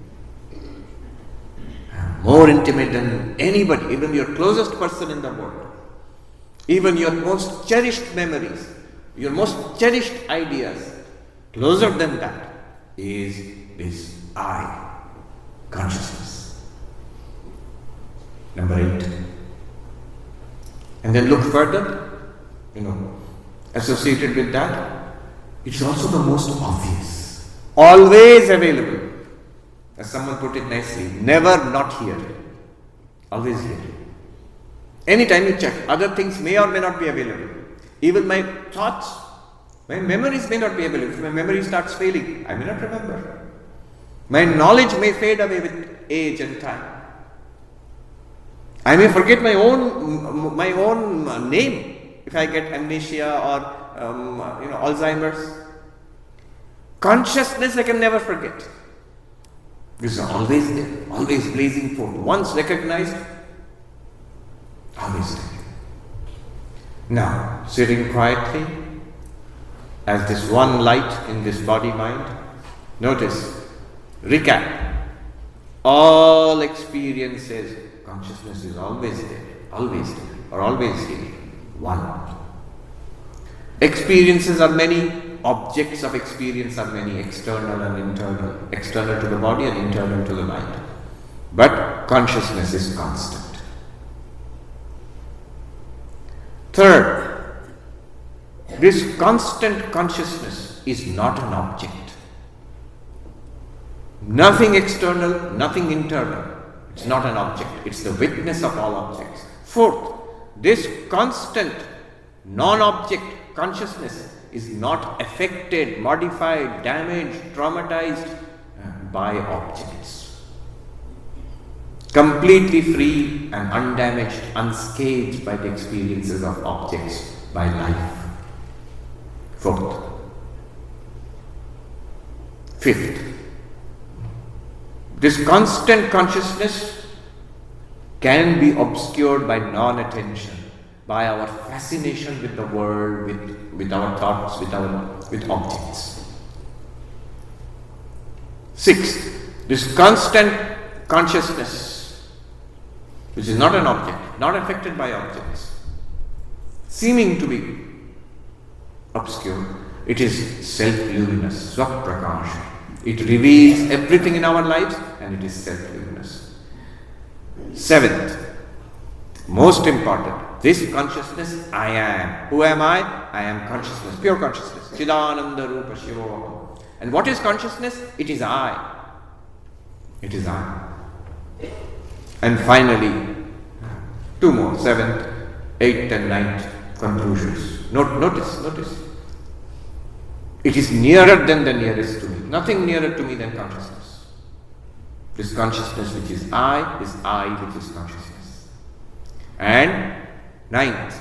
S2: More intimate than anybody, even your closest person in the world. Even your most cherished memories, your most cherished ideas. Closer than that is this I, consciousness. Number 8. And then look further, associated with that, it's also the most obvious. Always available. As someone put it nicely, never not here. Always here. Anytime you check, other things may or may not be available. Even my thoughts, my memories may not be available. If my memory starts failing, I may not remember. My knowledge may fade away with age and time. I may forget my own name if I get amnesia or Alzheimer's. Consciousness I can never forget. This is always there, always blazing forth. Once recognized, always there. Now, sitting quietly as this one light in this body-mind, notice, recap. All experiences, consciousness is always there, or always here. One. Experiences are many, objects of experience are many, external and internal, external to the body and internal to the mind. But consciousness is constant. Third, this constant consciousness is not an object. Nothing external, nothing internal. It's not an object. It's the witness of all objects. Fourth, this constant non-object consciousness is not affected, modified, damaged, traumatized by objects. Completely free and undamaged, unscathed by the experiences of objects, by life. Fourth. Fifth, this constant consciousness can be obscured by non-attention, by our fascination with the world, with our thoughts, with objects. Sixth, this constant consciousness, which is not an object, not affected by objects, seeming to be obscure, it is self-luminous, Swaprakash. It reveals everything in our lives and it is self-luminous. Seventh, most important, this consciousness, I am. Who am I? I am consciousness, pure consciousness. Chidananda Rupa Shivoham. And what is consciousness? It is I. It is I. And finally, two more, seventh, eighth and ninth conclusions. Notice. It is nearer than the nearest to me. Nothing nearer to me than consciousness. This consciousness which is I which is consciousness. And ninth,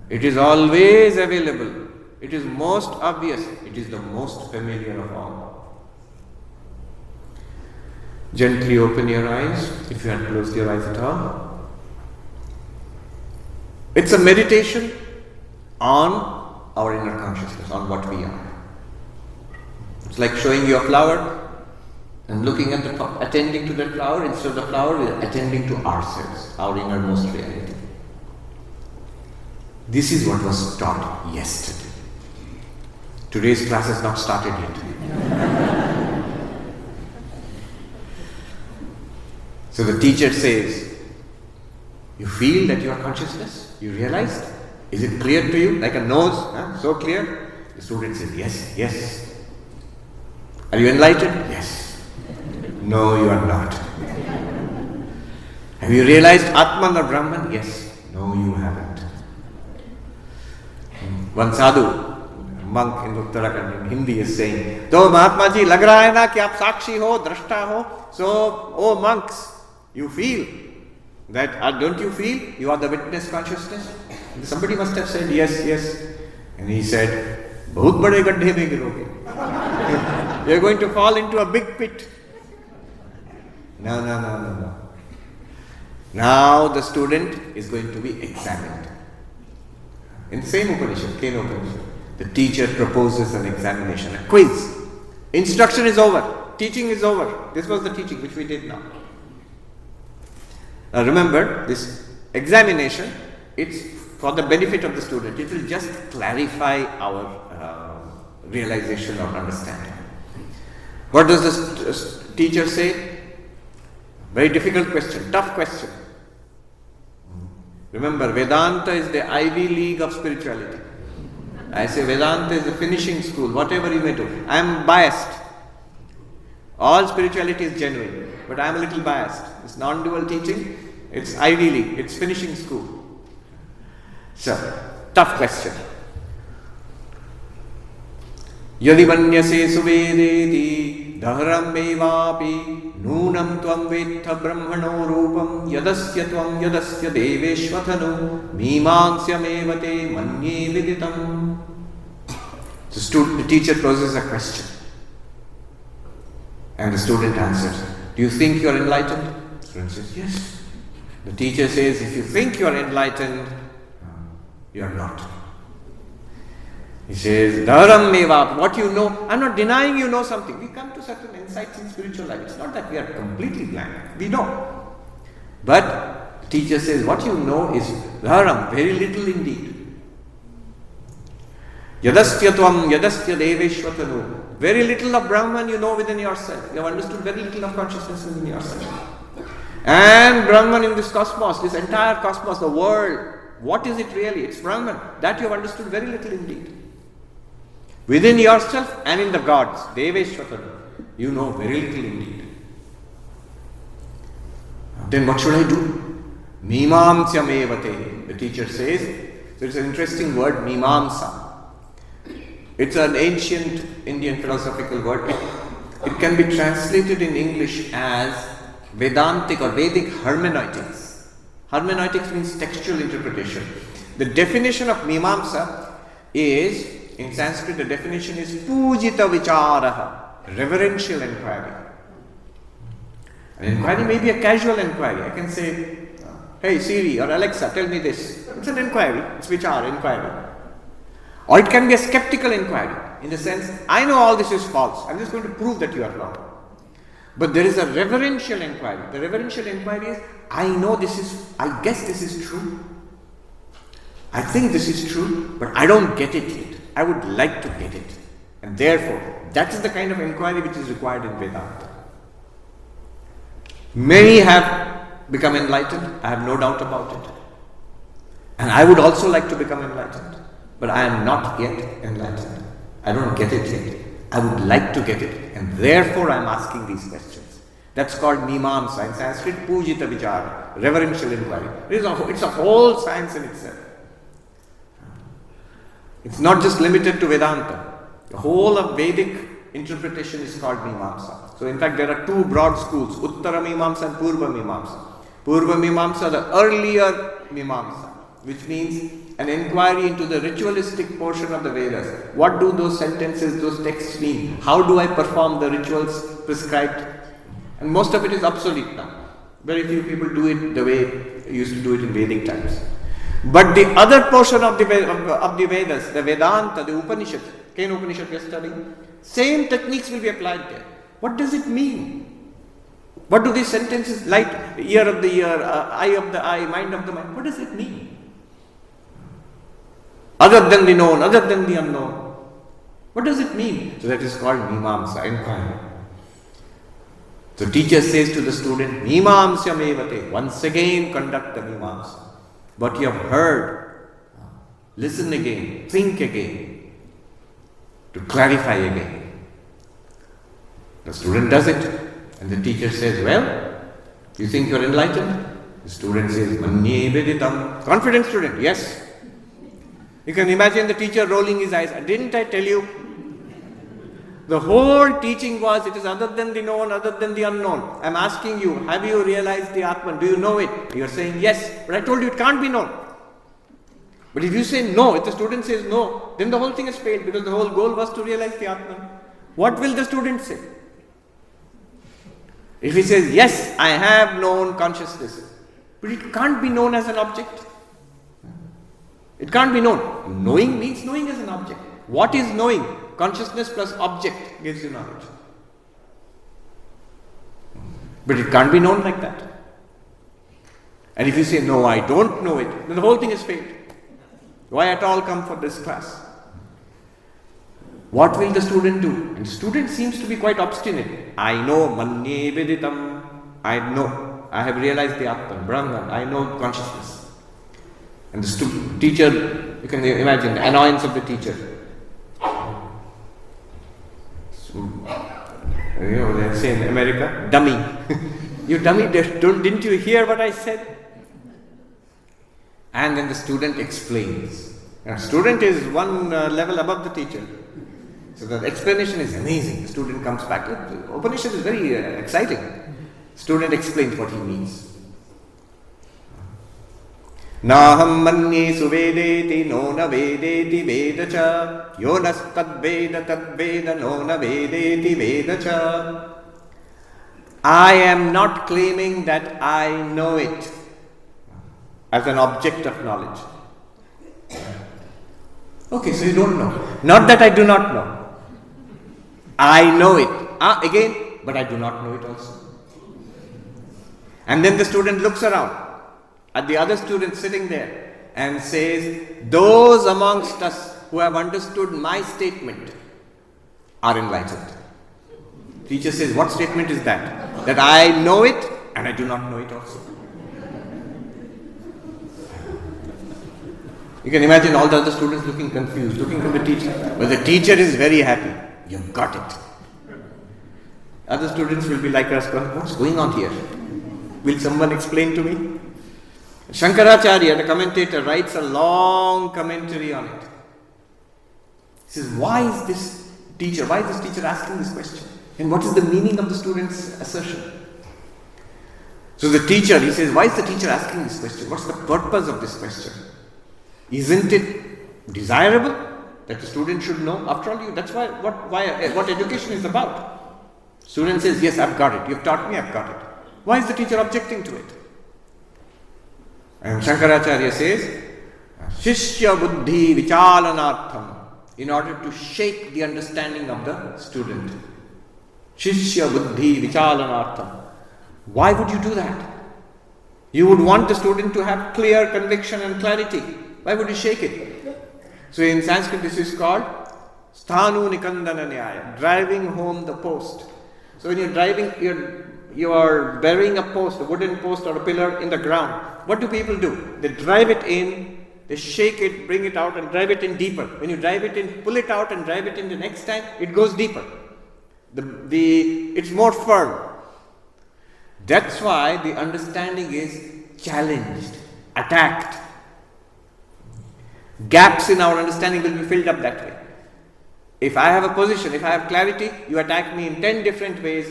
S2: it is always available. It is most obvious. It is the most familiar of all. Gently open your eyes, if you had closed your eyes at all. It's a meditation on our inner consciousness, on what we are. It's like showing you a flower and looking at attending to that flower. Instead of the flower, we are attending to ourselves, our innermost reality. This is what was taught yesterday. Today's class has not started yet. So the teacher says, you feel that you are consciousness? You realized? Is it clear to you? Like a nose? So clear? The student says, yes. Are you enlightened? Yes. No, you are not. Have you realized Atman or Brahman? Yes. No, you haven't. One sadhu, monk in Uttarakhand in Hindi is saying, "To Mahatma ji, lag raha hai na ki aap sakshi ho, drashta ho. So, oh monks, you feel that, don't you feel you are the witness consciousness?" And somebody must have said, yes. And he said, "Bahut bade gaddhe mein giroge. You are going to fall into a big pit." No. Now the student is going to be examined. In the same Upanishad, Kena Upanishad, the teacher proposes an examination, a quiz. Instruction is over. Teaching is over. This was the teaching which we did now. Now remember, this examination, it's for the benefit of the student. It will just clarify our realization or understanding. What does the teacher say? Very difficult question, tough question. Remember, Vedanta is the Ivy League of spirituality. I say Vedanta is the finishing school, whatever you may do. I am biased. All spirituality is genuine, but I am a little biased. It's non-dual teaching, it's Ivy League, it's finishing school. So, tough question. Yadi manyase suvedeti dharam mevapi nunam tvam vetha brahmano rupam yadasya tvam yadasya deveshvathanu mimansyam evate manye viditam. The teacher poses a question and the student answers, "Do you think you are enlightened?" The student says, "Yes." The teacher says, "If you think you are enlightened, you are not." He says, "Dharam meva," what you know. I'm not denying you know something. We come to certain insights in spiritual life. It's not that we are completely blank. We know. But the teacher says, what you know is dharam, very little indeed. Yadasya tvam yadasya deveshvatanu. Very little of Brahman you know within yourself. You have understood very little of consciousness within yourself. And Brahman in this cosmos, this entire cosmos, the world, what is it really? It's Brahman. That you have understood very little indeed. Within yourself and in the gods, deveshvatanu, you know very little indeed. Then what should I do? Mimamsyam evate. The teacher says, so it's an interesting word, mimamsa. It's an ancient Indian philosophical word. It can be translated in English as Vedantic or Vedic hermeneutics. Hermeneutics means textual interpretation. The definition of mimamsa is, in Sanskrit, the definition is pujita vicharaha, reverential inquiry. An inquiry may be a casual inquiry. I can say, hey Siri or Alexa, tell me this. It's an inquiry. It's vichara, inquiry. Or it can be a skeptical inquiry, in the sense, I know all this is false. I'm just going to prove that you are wrong. But there is a reverential inquiry. The reverential inquiry is, I guess this is true. I think this is true, but I don't get it yet. I would like to get it. And therefore, that is the kind of inquiry which is required in Vedanta. Many have become enlightened, I have no doubt about it. And I would also like to become enlightened. But I am not yet enlightened. I don't get it yet. I would like to get it. And therefore I am asking these questions. That's called mimamsa. In Sanskrit, pujita vichara, reverential inquiry. It's a whole science in itself. It's not just limited to Vedanta. The whole of Vedic interpretation is called mimamsa. So in fact there are two broad schools, Uttara Mimamsa and Purva Mimamsa. Purva Mimamsa, the earlier Mimamsa, which means an inquiry into the ritualistic portion of the Vedas. What do those sentences, those texts mean? How do I perform the rituals prescribed? And most of it is obsolete now. Very few people do it the way you used to do it in Vedic times. But the other portion of the Vedas, the Vedanta, the Upanishads, Kain Upanishad we are studying, same techniques will be applied there. What does it mean? What do these sentences, light, ear of the ear, eye of the eye, mind of the mind, what does it mean? Other than the known, other than the unknown. What does it mean? So that is called mimamsa, inquiry. So teacher says to the student, mimamsyam evate, once again conduct the mimamsa. What you have heard, listen again, think again, to clarify again. The student does it, and the teacher says, well, you think you are enlightened? The student says, manye veditam. Confident student, yes. You can imagine the teacher rolling his eyes. Didn't I tell you? The whole teaching was, it is other than the known, other than the unknown. I am asking you, have you realized the Atman? Do you know it? You are saying yes, but I told you it can't be known. But if you say no, if the student says no, then the whole thing has failed, because the whole goal was to realize the Atman. What will the student say? If he says, yes, I have known consciousness, but it can't be known as an object. It can't be known. Knowing means knowing as an object. What is knowing? Consciousness plus object gives you knowledge. But it can't be known like that. And if you say, no, I don't know it, then the whole thing is failed. Why at all come for this class? What will the student do? And the student seems to be quite obstinate. I know, manye veditam. I know. I have realized the Atman, Brahman. I know consciousness. And the teacher, you can imagine the annoyance of the teacher. They say in America, dummy. You dummy, didn't you hear what I said? And then the student explains. And student is one level above the teacher. So the explanation is amazing. The student comes back. The Upanishad is very exciting. Student explains what he means. Naham manye suvedeti nona vedeti vedacha yonas tadveda tadveda nona vedeti vedacha. I am not claiming that I know it as an object of knowledge. Okay, so you don't know. Not that I do not know. I know it. Again, but I do not know it also. And then the student looks around at the other students sitting there and says, those amongst us who have understood my statement are enlightened. Teacher says, what statement is that? That I know it and I do not know it also. You can imagine all the other students looking confused, looking from the teacher. But the teacher is very happy. You've got it. Other students will be like us, what's going on here? Will someone explain to me? Shankaracharya, the commentator, writes a long commentary on it. He says, why is this teacher asking this question? And what is the meaning of the student's assertion? So the teacher, he says, why is the teacher asking this question? What's the purpose of this question? Isn't it desirable that the student should know? After all, that's what education is about. Student says, yes, I've got it. You've taught me, I've got it. Why is the teacher objecting to it? And Shankaracharya says, Shishya buddhi vichalanartham, in order to shake the understanding of the student. Shishya buddhi vichalanartham. Why would you do that? You would want the student to have clear conviction and clarity. Why would you shake it? So in Sanskrit this is called sthanu nikandana nyaya, driving home the post. So when you're driving, you are burying a post, a wooden post or a pillar in the ground. What do people do? They drive it in, they shake it, bring it out and drive it in deeper. When you drive it in, pull it out and drive it in the next time, it goes deeper. It's more firm. That's why the understanding is challenged, attacked. Gaps in our understanding will be filled up that way. If I have a position, if I have clarity, you attack me in 10 different ways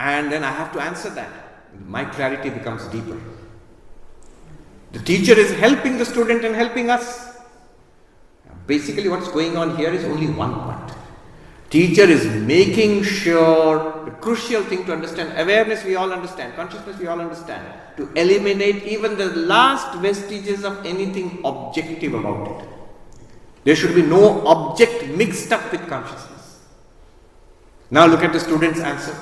S2: and then I have to answer that. My clarity becomes deeper. The teacher is helping the student and helping us. Basically what's going on here is only one point. Teacher is making sure, the crucial thing to understand, awareness we all understand, consciousness we all understand, to eliminate even the last vestiges of anything objective about it. There should be no object mixed up with consciousness. Now look at the student's answer.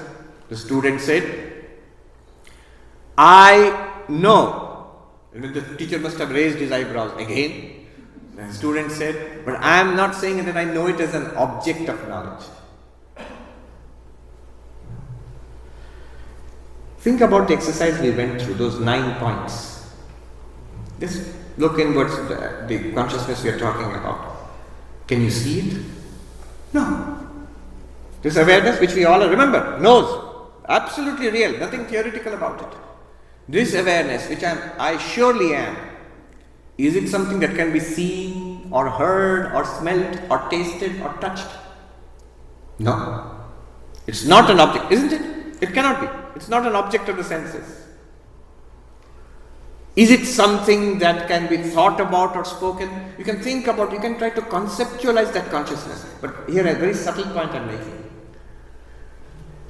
S2: The student said, I know. The teacher must have raised his eyebrows again. The student said, but I am not saying that I know it as an object of knowledge. Think about the exercise we went through, those 9 points. Just look inwards, the consciousness we are talking about. Can you see it? No. This awareness which we all remember, knows, absolutely real, nothing theoretical about it. This awareness which I surely am, is it something that can be seen or heard or smelt or tasted or touched? No. It's not an object, isn't it? It cannot be. It's not an object of the senses. Is it something that can be thought about or spoken? You can think about, you can try to conceptualize that consciousness. But here a very subtle point I'm making.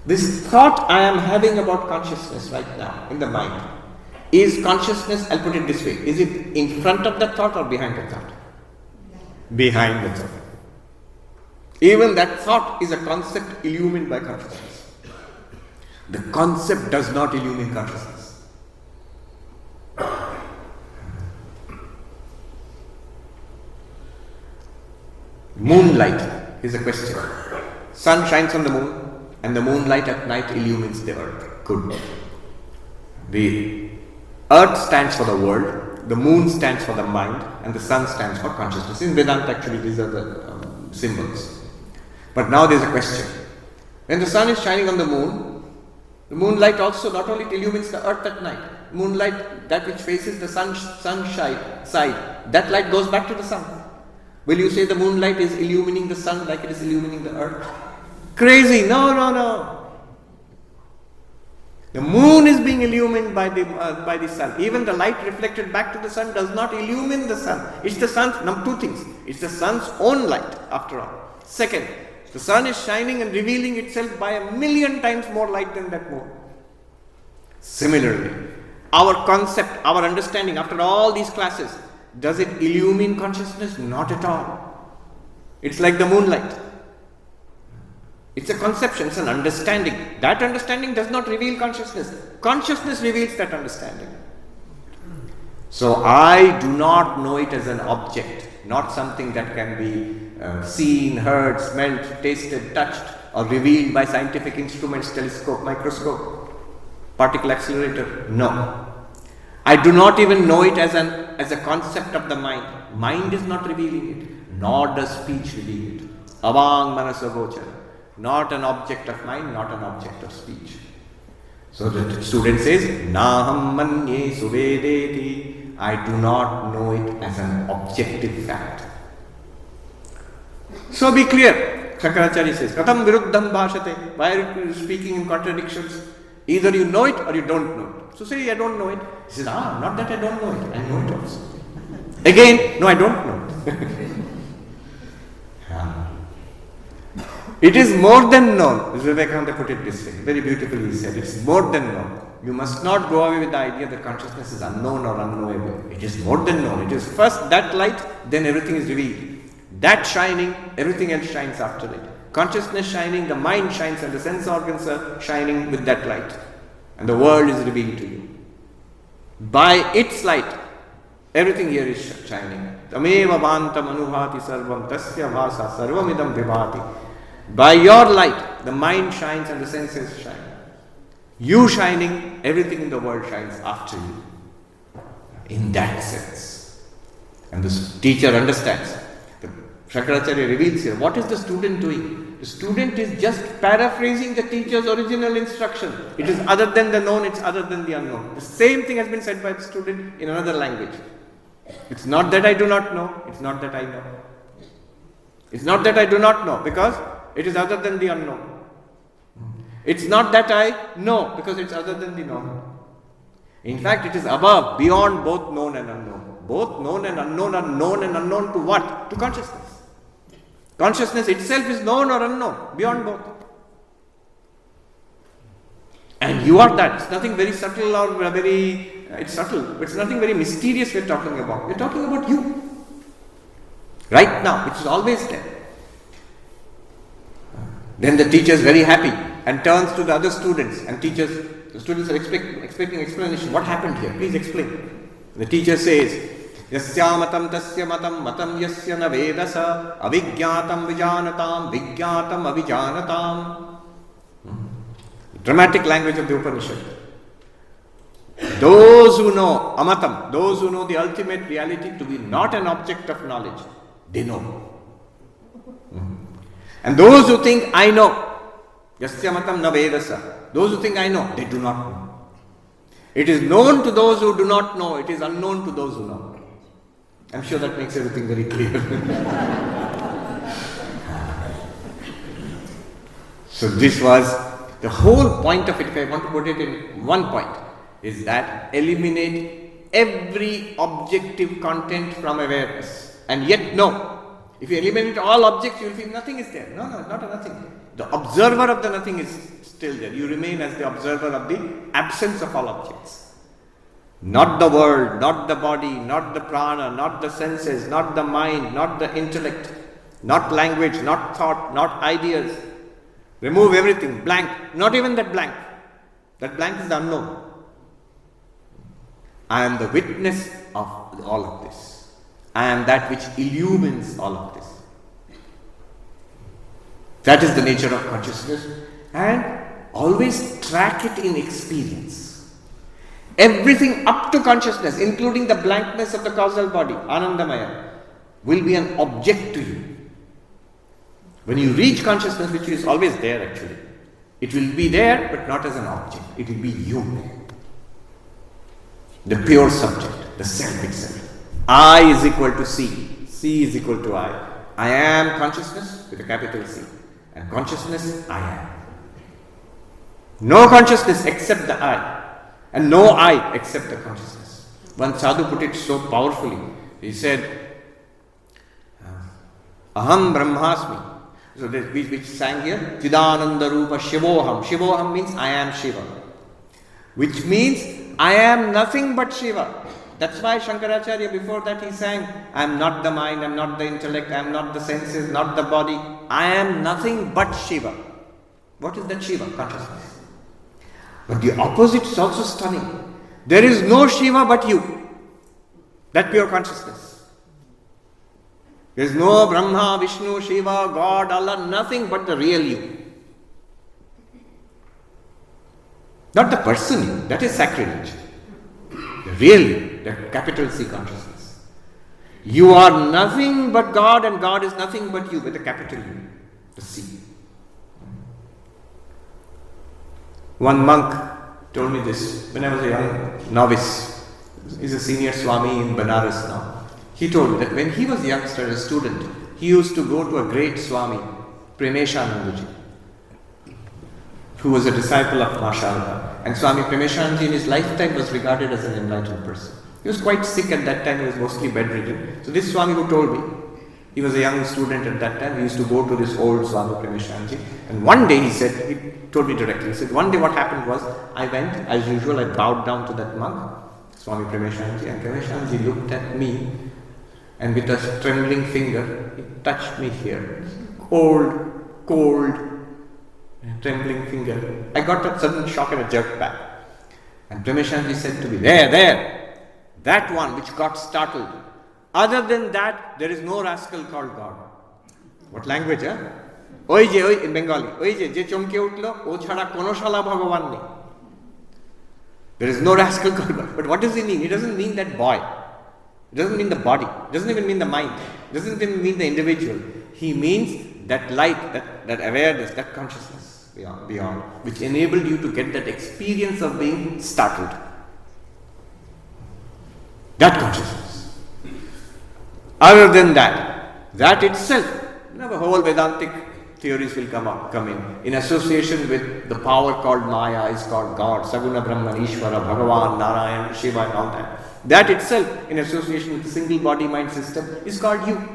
S2: This thought I am having about consciousness right now in the mind, is consciousness, I'll put it this way, is it in front of the thought or behind the thought? Behind the thought. Even that thought is a concept illumined by consciousness. The concept does not illumine consciousness. Moonlight is a question. Sun shines on the moon and the moonlight at night illumines the earth. Good. The earth stands for the world, the moon stands for the mind, and the sun stands for consciousness. In Vedanta, actually, these are the symbols. But now there is a question. When the sun is shining on the moonlight also not only illumines the earth at night. Moonlight, that which faces the sunshine side, that light goes back to the sun. Will you say the moonlight is illumining the sun like it is illumining the earth? Crazy! No. The moon is being illumined by the sun. Even the light reflected back to the sun does not illumine the sun. It's the sun's, two things. It's the sun's own light, after all. Second, the sun is shining and revealing itself by 1,000,000 times more light than that moon. Similarly, our concept, our understanding, after all these classes, does it illumine consciousness? Not at all. It's like the moonlight. It's a conception, it's an understanding. That understanding does not reveal consciousness. Consciousness reveals that understanding. So I do not know it as an object. not something that can be seen, heard, smelt, tasted, touched, or revealed by scientific instruments, telescope, microscope, particle accelerator. No. I do not even know it as a concept of the mind. Mind is not revealing it, nor does speech reveal it. Avang manasagochara. Not an object of mind, not an object of speech. So the student says, Naham manye suvedeti. I do not know it as an objective fact. So be clear. Shankaracharya says, Katham viruddham bhashate. Why are you speaking in contradictions? Either you know it or you don't know it. So say, I don't know it. He says, not that I don't know it. I know it also. Again, no, I don't know it. It is more than known. Vivekananda put it this way. Very beautifully he said, it's more than known. You must not go away with the idea that consciousness is unknown or unknowable. It is more than known. It is first that light, then everything is revealed. That shining, everything else shines after it. Consciousness shining, the mind shines, and the sense organs are shining with that light. And the world is revealed to you. By its light, everything here is shining. Tameva vantam anuhati sarvam tasya vasa sarvamidam vibhati. By your light, the mind shines and the senses shine. You shining, everything in the world shines after you. In that sense. And the teacher understands. The Shankaracharya reveals here, what is the student doing? The student is just paraphrasing the teacher's original instruction. It is other than the known, it's other than the unknown. The same thing has been said by the student in another language. It's not that I do not know, it's not that I know. It's not that I do not know, because it is other than the unknown. It's not that I know, because it's other than the known. In fact, it is above, beyond both known and unknown. Both known and unknown are known and unknown to what? To consciousness. Consciousness itself is known or unknown, beyond both. And you are that. It's nothing very subtle or it's subtle. It's nothing very mysterious we're talking about. We're talking about you. Right now, which is always there. Then the teacher is very happy and turns to the other students and teaches. The students are expecting explanation. What happened here? Please explain. The teacher says, Yasya matam tasya matam yasya na vedasa avijñātam vijānatam vijñātam avijānatam. Dramatic language of the Upanishad. Those who know amatam, those who know the ultimate reality to be not an object of knowledge, they know. And those who think I know, yasya matam na vedasa, those who think I know, they do not know. It is known to those who do not know, it is unknown to those who know. I'm sure that makes everything very clear. So this was the whole point of it, if I want to put it in one point, is that eliminate every objective content from awareness. And yet no. If you eliminate all objects, you will feel nothing is there. No, not a nothing. The observer of the nothing is still there. You remain as the observer of the absence of all objects. Not the world, not the body, not the prana, not the senses, not the mind, not the intellect, not language, not thought, not ideas. Remove everything, blank, not even that blank. That blank is the unknown. I am the witness of all of this. I am that which illumines all of this. That is the nature of consciousness, and always track it in experience. Everything up to consciousness, including the blankness of the causal body, Anandamaya, will be an object to you. When you reach consciousness, which is always there actually, it will be there but not as an object. It will be you. The pure subject, the self itself. I is equal to C. C is equal to I. I am consciousness with a capital C. And consciousness, I am. No consciousness except the I. And no I except the consciousness. One sadhu put it so powerfully. He said, Aham Brahmasmi. So which sang here? Chidananda Rupa Shivoham. Shivoham means I am Shiva. Which means I am nothing but Shiva. That's why Shankaracharya, before that he sang, I am not the mind, I am not the intellect, I am not the senses, not the body. I am nothing but Shiva. What is that Shiva? Consciousness. But the opposite is also stunning. There is no Shiva but you. That pure consciousness. There is no Brahma, Vishnu, Shiva, God, Allah, nothing but the real you. Not the person you, that is sacrilege. The real you, the capital C consciousness. You are nothing but God, and God is nothing but you with a capital U, the C. One monk told me this when I was a young novice. He's a senior Swami in Banaras now. He told me that when he was a youngster, a student, he used to go to a great Swami, Premeshanandaji, who was a disciple of Mashallah. And Swami Premeshanandaji in his lifetime was regarded as an enlightened person. He was quite sick at that time, he was mostly bedridden. So this Swami who told me, he was a young student at that time, he used to go to this old Swami Premeshanandaji. And one day he told me directly, he said, one day what happened was, I went, as usual, I bowed down to that monk, Swami Premeshanandaji, and Premeshanandaji looked at me, and with a trembling finger, he touched me here. Cold, trembling finger. I got a sudden shock and a jerk back. And Premeshanandaji said to me, there, that one which got startled. Other than that, there is no rascal called God. What language, huh? Oi in Bengali. Oi je chomke utlo, o chhada kono shala bhagavan nei. There is no rascal called God. But what does he mean? He doesn't mean that boy. It doesn't mean the body. It doesn't even mean the mind. It doesn't even mean the individual. He means that light, that awareness, that consciousness beyond, which enabled you to get that experience of being startled. That consciousness. Other than that itself, the whole Vedantic theories will come in association with the power called Maya is called God, Saguna Brahman, Ishvara, Bhagavan, Narayan, Shiva and all that. That itself, in association with the single body mind system, is called you.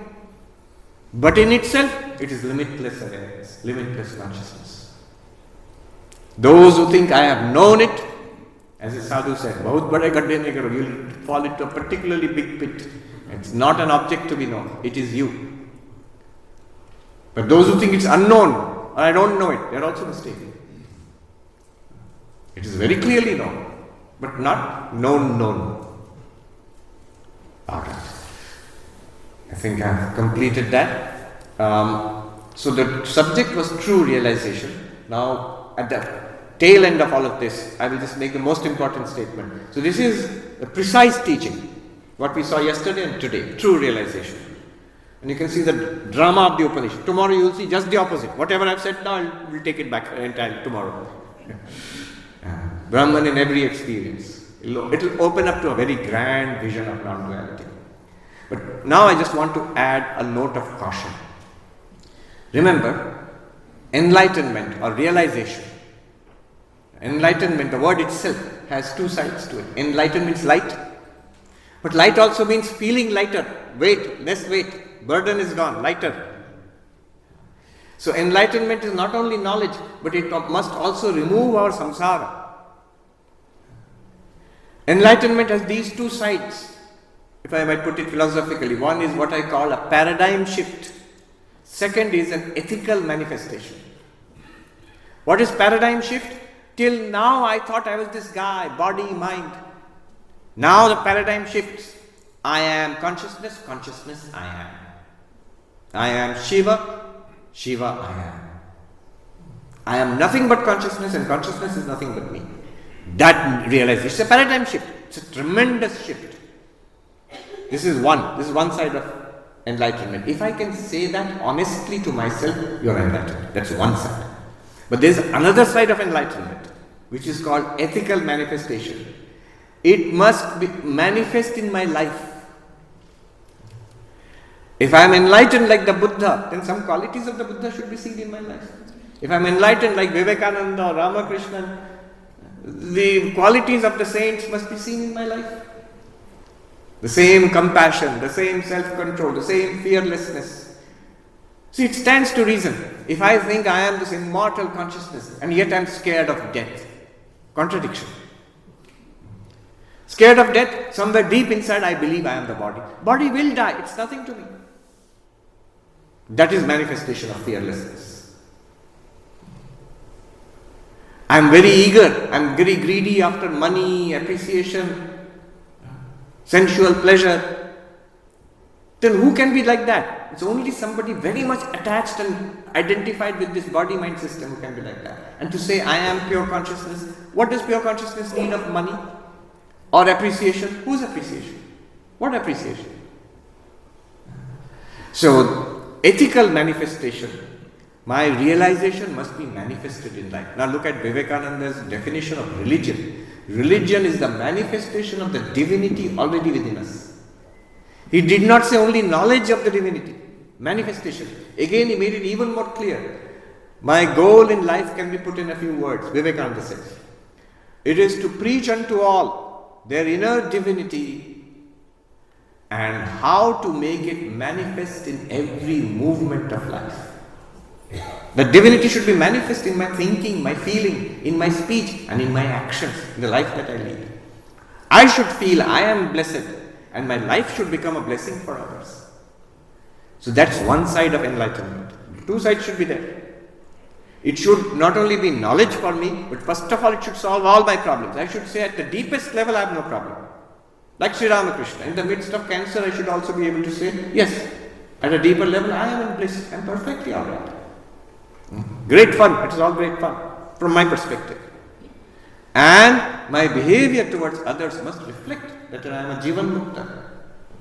S2: But in itself, it is limitless awareness, limitless consciousness. Those who think I have known it, as a sadhu said, "Bahut bade gadde mein karo," you will fall into a particularly big pit. It's not an object to be known, it is you. But those who think it's unknown, or I don't know it, they are also mistaken. It is very clearly known, but not known. Alright. I think I have completed that. So the subject was true realization. Now, at the tail end of all of this, I will just make the most important statement. So this is a precise teaching, what we saw yesterday and today, true realization. And you can see the drama of the Upanishad. Tomorrow you will see just the opposite. Whatever I have said now, we'll take it back entirely tomorrow. Brahman in every experience. It will open up to a very grand vision of non-duality. But now I just want to add a note of caution. Remember, enlightenment or realization. Enlightenment, the word itself, has two sides to it. Enlightenment means light. But light also means feeling lighter. Less weight. Burden is gone, lighter. So enlightenment is not only knowledge, but it must also remove our samsara. Enlightenment has these two sides, if I might put it philosophically. One is what I call a paradigm shift. Second is an ethical manifestation. What is paradigm shift? Till now I thought I was this guy, body, mind. Now the paradigm shifts. I am consciousness, consciousness I am. I am Shiva, Shiva I am. I am nothing but consciousness, and consciousness is nothing but me. That realization, it's a paradigm shift. It's a tremendous shift. This is one side of enlightenment. If I can say that honestly to myself, you are enlightened. That's one side. But there's another side of enlightenment, which is called ethical manifestation. It must be manifest in my life. If I am enlightened like the Buddha, then some qualities of the Buddha should be seen in my life. If I am enlightened like Vivekananda or Ramakrishna, the qualities of the saints must be seen in my life. The same compassion, the same self-control, the same fearlessness. See, it stands to reason. If I think I am this immortal consciousness and yet I am scared of death, contradiction. Scared of death, somewhere deep inside I believe I am the body. Body will die, it's nothing to me. That is manifestation of fearlessness. I am very eager, I am very greedy after money, appreciation, sensual pleasure. Then who can be like that? It's only somebody very much attached and identified with this body-mind system who can be like that. And to say, I am pure consciousness, what does pure consciousness need of money? Or appreciation? Whose appreciation? What appreciation? So, ethical manifestation, my realization must be manifested in life. Now look at Vivekananda's definition of religion. Religion is the manifestation of the divinity already within us. He did not say only knowledge of the divinity, manifestation. Again, he made it even more clear. My goal in life can be put in a few words. Vivekananda says, it is to preach unto all their inner divinity and how to make it manifest in every movement of life. The divinity should be manifest in my thinking, my feeling, in my speech and in my actions, in the life that I lead. I should feel I am blessed and my life should become a blessing for others. So that's one side of enlightenment. Two sides should be there. It should not only be knowledge for me, but first of all it should solve all my problems. I should say at the deepest level I have no problem. Like Sri Ramakrishna, in the midst of cancer I should also be able to say, yes, at a deeper level I am in bliss, I am perfectly alright. Great fun, it is all great fun from my perspective. And my behavior towards others must reflect that I am a Jivan Mukta,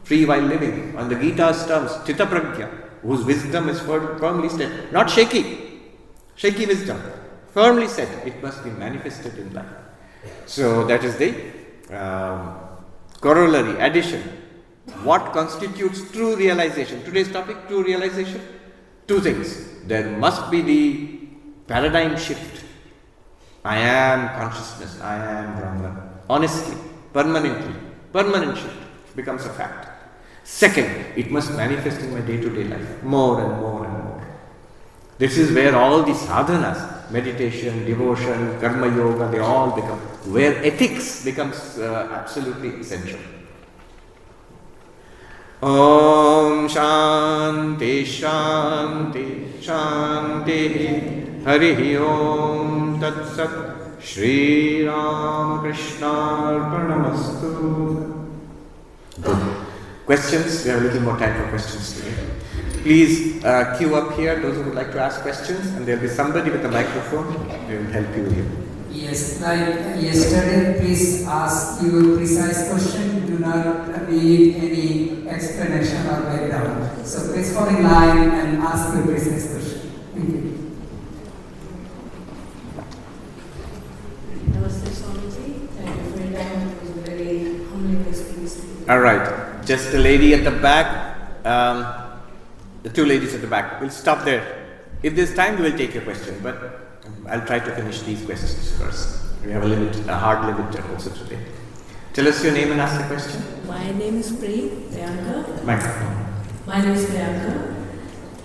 S2: free while living, on the Gita's terms, Chitta Pragya, whose wisdom is firmly set, not shaky wisdom, firmly set, it must be manifested in life. So that is the corollary, addition. What constitutes true realization? Today's topic, true realization. Two things. There must be the paradigm shift. I am consciousness, I am Brahman. Honestly, permanently, permanent shift becomes a fact. Second, it must manifest in my day-to-day life, more and more and more. This is where all the sadhanas, meditation, devotion, karma yoga, they all become, where ethics becomes absolutely essential. Om Shanti Shanti Shanti Hari Om Tat Sat Shri Ram Krishna Arpanamastu. Good. Questions? We have a little more time for questions today. Please queue up here, those who would like to ask questions, and there will be somebody with a microphone who will help you here.
S3: Yes, like yesterday, please ask your precise question. Do not need any explanation or background. So please fall in line and ask your precise question. Thank you.
S4: Namaste, Swamiji. Thank you for your time. It was a very humbling experience.
S2: All right, just the lady at the back, the two ladies at the back. We'll stop there. If there's time, we will take your question, but I'll try to finish these questions first. We have a hard limit also today. Tell us your name and ask the question.
S4: My name is Priyanka.
S2: Microphone.
S4: My name is Priyanka,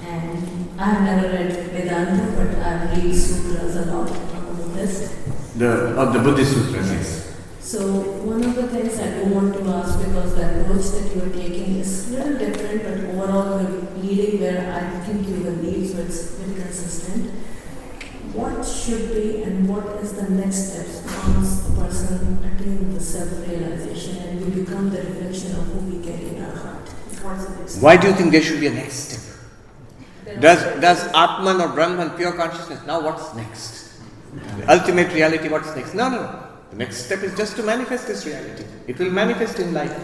S4: and I have never read Vedanta, but I read sutras a lot on the list.
S2: The Buddhist sutras, yes.
S4: So one of the things I do want to ask, because the approach that you are taking is a little different, but overall you're leading where I think you will lead, so it's very consistent. What should be and what is the next steps once a person attains the self-realization and we become the reflection of who we get in our heart? What's the next step?
S2: Why do you think there should be a next step? Does Atman or Brahman, pure consciousness, now what's next? The ultimate reality, what's next? No. The next step is just to manifest this reality. It will manifest in life.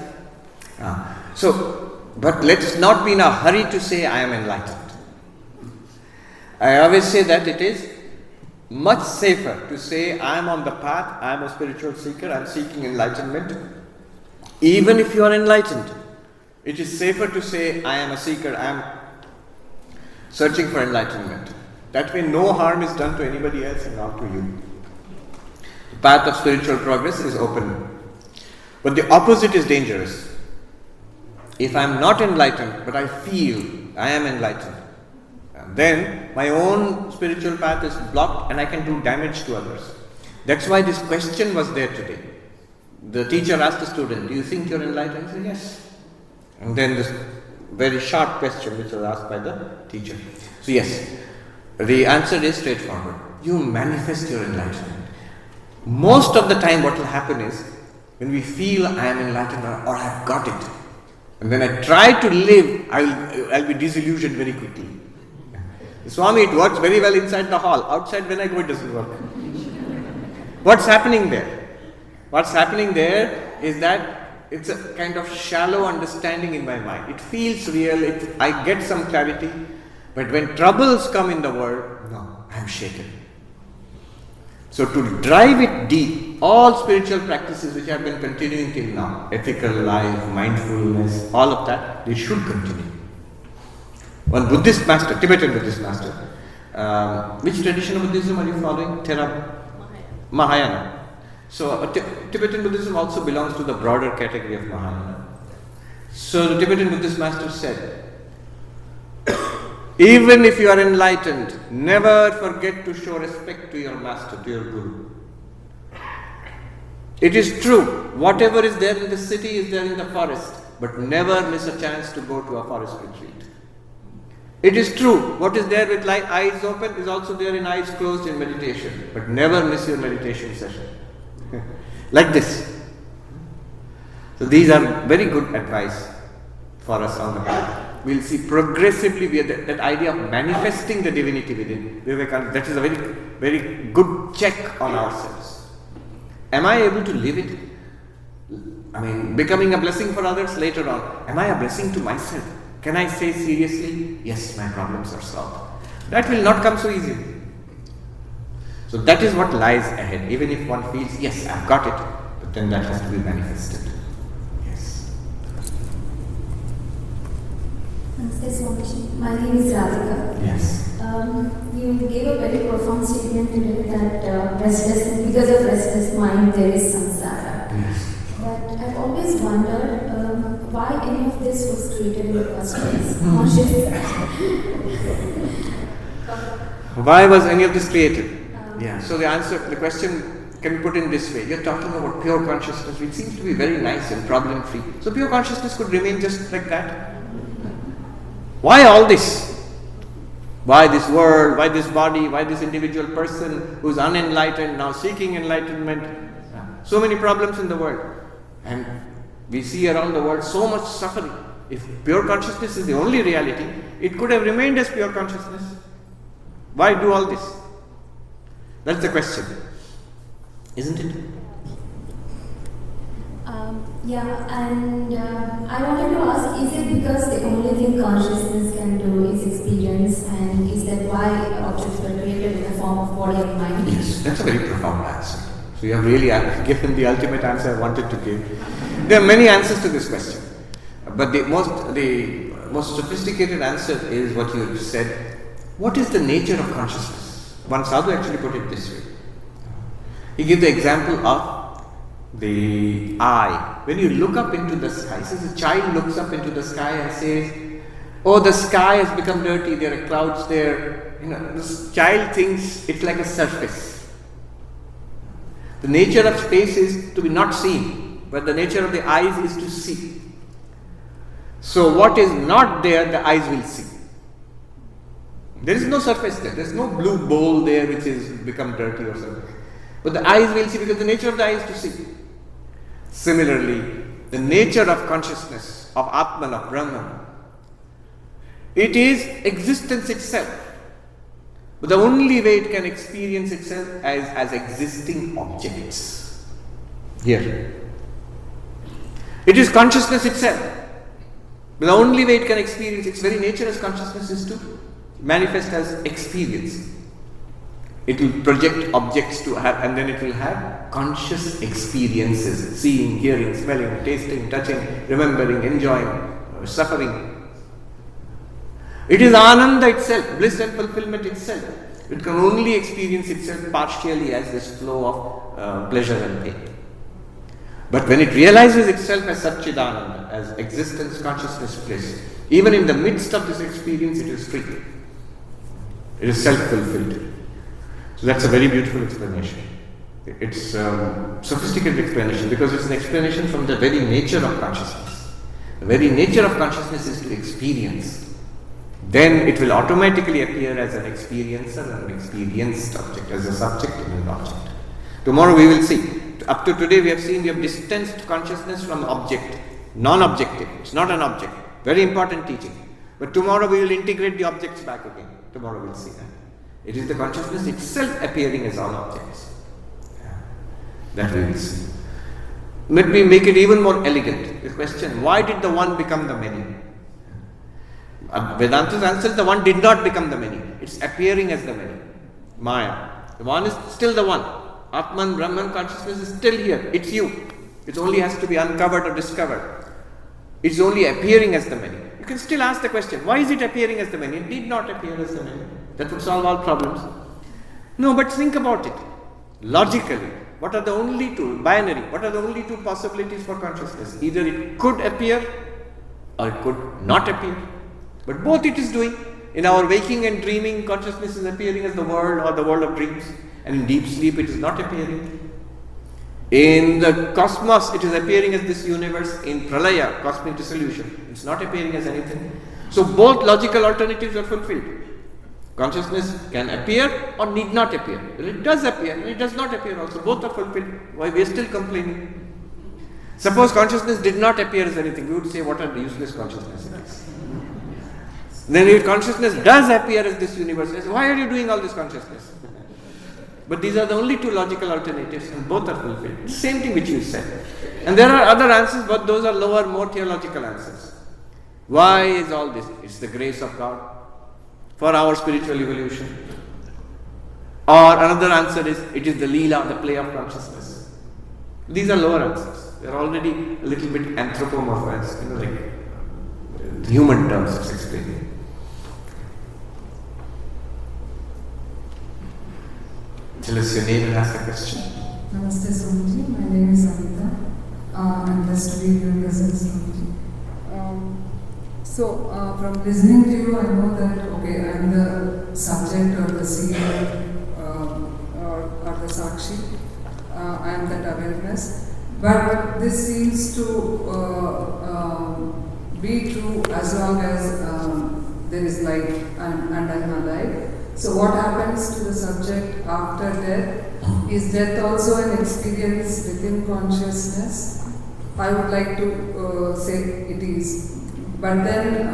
S2: But let's not be in a hurry to say I am enlightened. I always say that it is much safer to say I am on the path, I am a spiritual seeker, I am seeking enlightenment. Even if you are enlightened, it is safer to say I am a seeker, I am searching for enlightenment. That way no harm is done to anybody else and not to you. The path of spiritual progress is open. But the opposite is dangerous. If I am not enlightened, but I feel I am enlightened, then my own spiritual path is blocked and I can do damage to others. That's why this question was there today. The teacher asked the student, do you think you're enlightened? He said, yes. And then this very sharp question which was asked by the teacher. So yes, the answer is straightforward. You manifest your enlightenment. Most of the time what will happen is, when we feel I am enlightened or I have got it, And when I try to live, I'll be disillusioned very quickly. Swami, it works very well inside the hall. Outside, when I go, it doesn't work. What's happening there? What's happening there is that it's a kind of shallow understanding in my mind. It feels real, I get some clarity, but when troubles come in the world, no, I'm shaken. So to drive it deep, all spiritual practices which have been continuing till now, ethical life, mindfulness, all of that, they should continue. One Buddhist master, Tibetan Buddhist master, which tradition of Buddhism are you following? Mahayana. So Tibetan Buddhism also belongs to the broader category of Mahayana. So the Tibetan Buddhist master said, even if you are enlightened, never forget to show respect to your master, to your guru. It is true, whatever is there in the city is there in the forest, but never miss a chance to go to a forest retreat. It is true, what is there with eyes open is also there in eyes closed in meditation, but never miss your meditation session. Like this. So these are very good advice for us on the path. We'll see progressively that idea of manifesting the divinity within. That is a very, very good check on ourselves. Am I able to live it? I mean, becoming a blessing for others later on. Am I a blessing to myself? Can I say seriously, yes, my problems are solved? That will not come so easily. So that is what lies ahead. Even if one feels, yes, I've got it, but then that has to be manifested. Yes.
S5: Namaste Swamiji. My name is Radhika.
S2: Yes.
S5: You gave a very profound statement today that because of restless mind there is samsara.
S2: Yes.
S5: But I've always wondered why any of this was created in the first place. Consciousness.
S2: Why was any of this created? So the question can be put in this way. You're talking about pure consciousness, which seems to be very nice and problem-free. So pure consciousness could remain just like that. Why all this? Why this world? Why this body? Why this individual person who's unenlightened now seeking enlightenment? So many problems in the world. And we see around the world so much suffering. If pure consciousness is the only reality, it could have remained as pure consciousness. Why do all this? That's the question, isn't it?
S5: And I wanted to ask, is it because the only thing consciousness can do is experience, and is that why objects were created in the form of body and mind?
S2: Yes, that's a very profound answer. So you have really given the ultimate answer I wanted to give. There are many answers to this question, but the most sophisticated answer is what you said. What is the nature of consciousness? One sadhu actually put it this way. He gave the example of the eye. When you look up into the sky, says a child looks up into the sky and says, "Oh, the sky has become dirty. There are clouds there." This child thinks it's like a surface. The nature of space is to be not seen, but the nature of the eyes is to see. So what is not there, the eyes will see. There is no surface there. There is no blue bowl there which is become dirty or something. But the eyes will see, because the nature of the eye is to see. Similarly, the nature of consciousness, of Atman, of Brahman, it is existence itself. But the only way it can experience itself as existing objects. Here. It is consciousness itself. But the only way it can experience its very nature as consciousness is to manifest as experience. It will project objects to have, and then it will have conscious experiences, seeing, hearing, smelling, tasting, touching, remembering, enjoying, suffering. It is Ananda itself, bliss and fulfillment itself. It can only experience itself partially as this flow of pleasure and pain. But when it realizes itself as Satchidananda, as existence, consciousness, bliss, even in the midst of this experience, it is free. It is self-fulfilled. So that's a very beautiful explanation. It's a sophisticated explanation because it's an explanation from the very nature of consciousness. The very nature of consciousness is to experience. Then it will automatically appear as an experiencer and an experienced object, as a subject and an object. Tomorrow we will see. Up to today we have distanced consciousness from object. non-objective. It's not an object. Very important teaching. But tomorrow we will integrate the objects back again. Tomorrow we'll see that. It is the consciousness itself appearing as all objects. That we will see. Let me make it even more elegant. The question, why did the one become the many? Vedanta's answer is the one did not become the many. It's appearing as the many. Maya. The one is still the one. Atman, Brahman consciousness is still here. It's you. It only has to be uncovered or discovered. It's only appearing as the many. You can still ask the question, why is it appearing as the many? It did not appear as the many. That would solve all problems. No, but think about it. Logically, what are the only two, binary, what are the only two possibilities for consciousness? Either it could appear or it could not appear. But both it is doing. In our waking and dreaming, consciousness is appearing as the world or the world of dreams. And in deep sleep, it is not appearing. In the cosmos, it is appearing as this universe. In pralaya, cosmic dissolution, it's not appearing as anything. So both logical alternatives are fulfilled. Consciousness can appear or need not appear. It does appear and it does not appear also. Both are fulfilled. Why we are still complaining? Suppose consciousness did not appear as anything. We would say, what a useless consciousness it is. Then if consciousness does appear as this universe, why are you doing all this consciousness? But these are the only two logical alternatives and both are fulfilled. Same thing which you said. And there are other answers, but those are lower, more theological answers. Why is all this? It's the grace of God for our spiritual evolution. Or another answer is, it is the leela, the play of consciousness. These are lower answers. They are already a little bit anthropomorphized, like human terms it's explaining. Tell us your name and ask a question.
S6: Namaste Swamiji, my name is Amita. I'm blessed to be here present, Swamiji. From listening to you, I know that, okay, I'm the subject or the seer or the sakshi. I am that awareness. But this seems to be true as long as there is life and I'm alive. So what happens to the subject after death? Is death also an experience within consciousness? I would like to say it is. But then,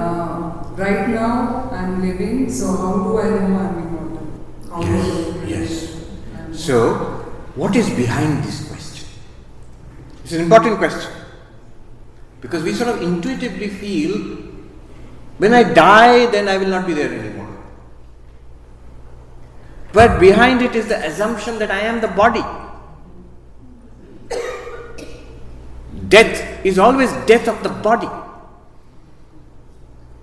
S6: right now I'm living, so how do I know I'm immortal?
S2: Yes. So, what is behind this question? It's an important question. Because we sort of intuitively feel, when I die, then I will not be there anymore. But behind it is the assumption that I am the body. Death is always death of the body.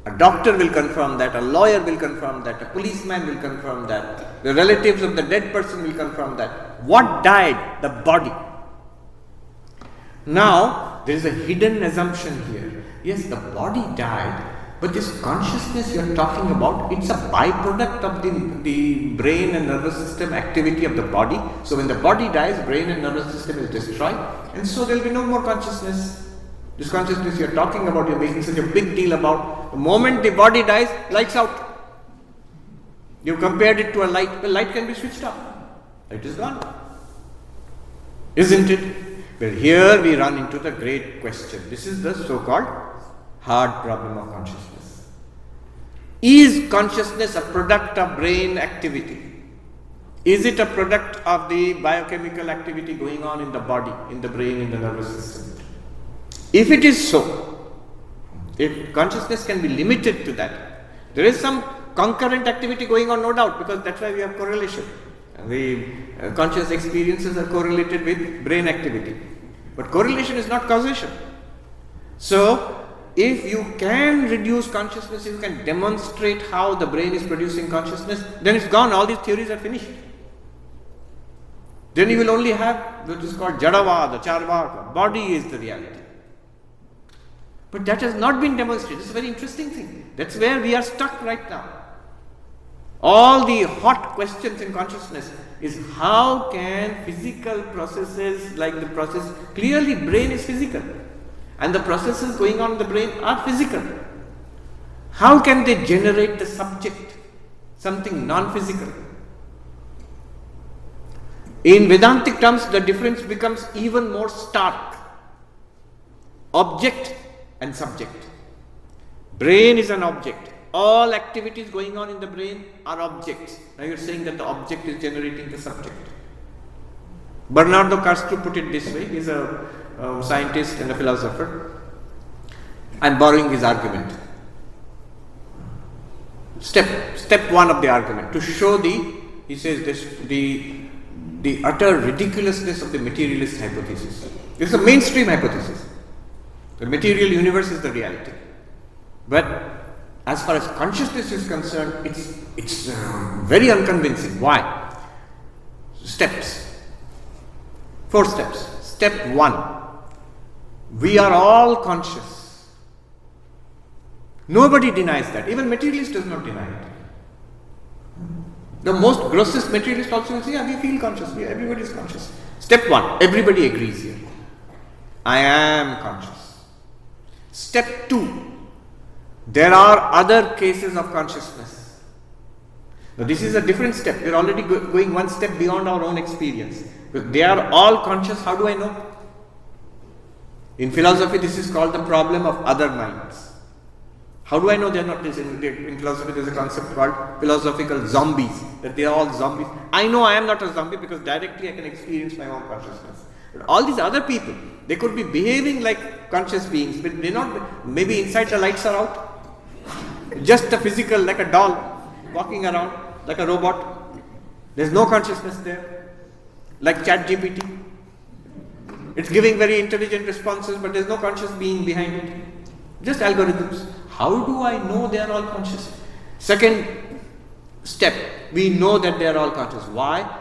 S2: A doctor will confirm that, a lawyer will confirm that, a policeman will confirm that, the relatives of the dead person will confirm that. What died? The body. Now, there is a hidden assumption here. Yes, the body died, but this consciousness you are talking about, it's a byproduct of the brain and nervous system activity of the body. So when the body dies, brain and nervous system is destroyed, and so there will be no more consciousness. This consciousness you are talking about, you are making such a big deal about. The moment the body dies, lights out. You compared it to a light. The light can be switched off. Light is gone. Isn't it? Well, here we run into the great question. This is the so-called hard problem of consciousness. Is consciousness a product of brain activity? Is it a product of the biochemical activity going on in the body, in the brain, in the nervous system? If it is so, if consciousness can be limited to that, there is some concurrent activity going on, no doubt, because that's why we have correlation. The conscious experiences are correlated with brain activity. But correlation is not causation. So, if you can reduce consciousness, if you can demonstrate how the brain is producing consciousness, then it's gone. All these theories are finished. Then you will only have what is called Jadavada, Charvaka. Body is the reality. But that has not been demonstrated. It's a very interesting thing. That's where we are stuck right now. All the hot questions in consciousness is how can physical processes like the process, clearly brain is physical and the processes going on in the brain are physical. How can they generate the subject, something non-physical? In Vedantic terms, the difference becomes even more stark. Object and subject. Brain is an object. All activities going on in the brain are objects. Now you're saying that the object is generating the subject. Bernardo Castro put it this way. He's a scientist and a philosopher. I'm borrowing his argument. Step one of the argument, to show he says this, the utter ridiculousness of the materialist hypothesis. This is a mainstream hypothesis. The material universe is the reality. But as far as consciousness is concerned, it's very unconvincing. Why? Steps. 4 steps. Step 1. We are all conscious. Nobody denies that. Even materialist does not deny it. The most grossest materialist also will say, yeah, we feel conscious. Everybody is conscious. Step 1. Everybody agrees here. I am conscious. Step 2. There are other cases of consciousness. Now this is a different step. We are already going one step beyond our own experience. But they are all conscious. How do I know? In philosophy, this is called the problem of other minds. How do I know they are not? In philosophy, there is a concept called philosophical zombies, that they are all zombies. I know I am not a zombie because directly I can experience my own consciousness. But all these other people, they could be behaving like conscious beings, but they not. Maybe inside the lights are out. Just a physical, like a doll, walking around, like a robot. There is no consciousness there. Like ChatGPT. It's giving very intelligent responses, but there is no conscious being behind it. Just algorithms. How do I know they are all conscious? Second step, we know that they are all conscious. Why?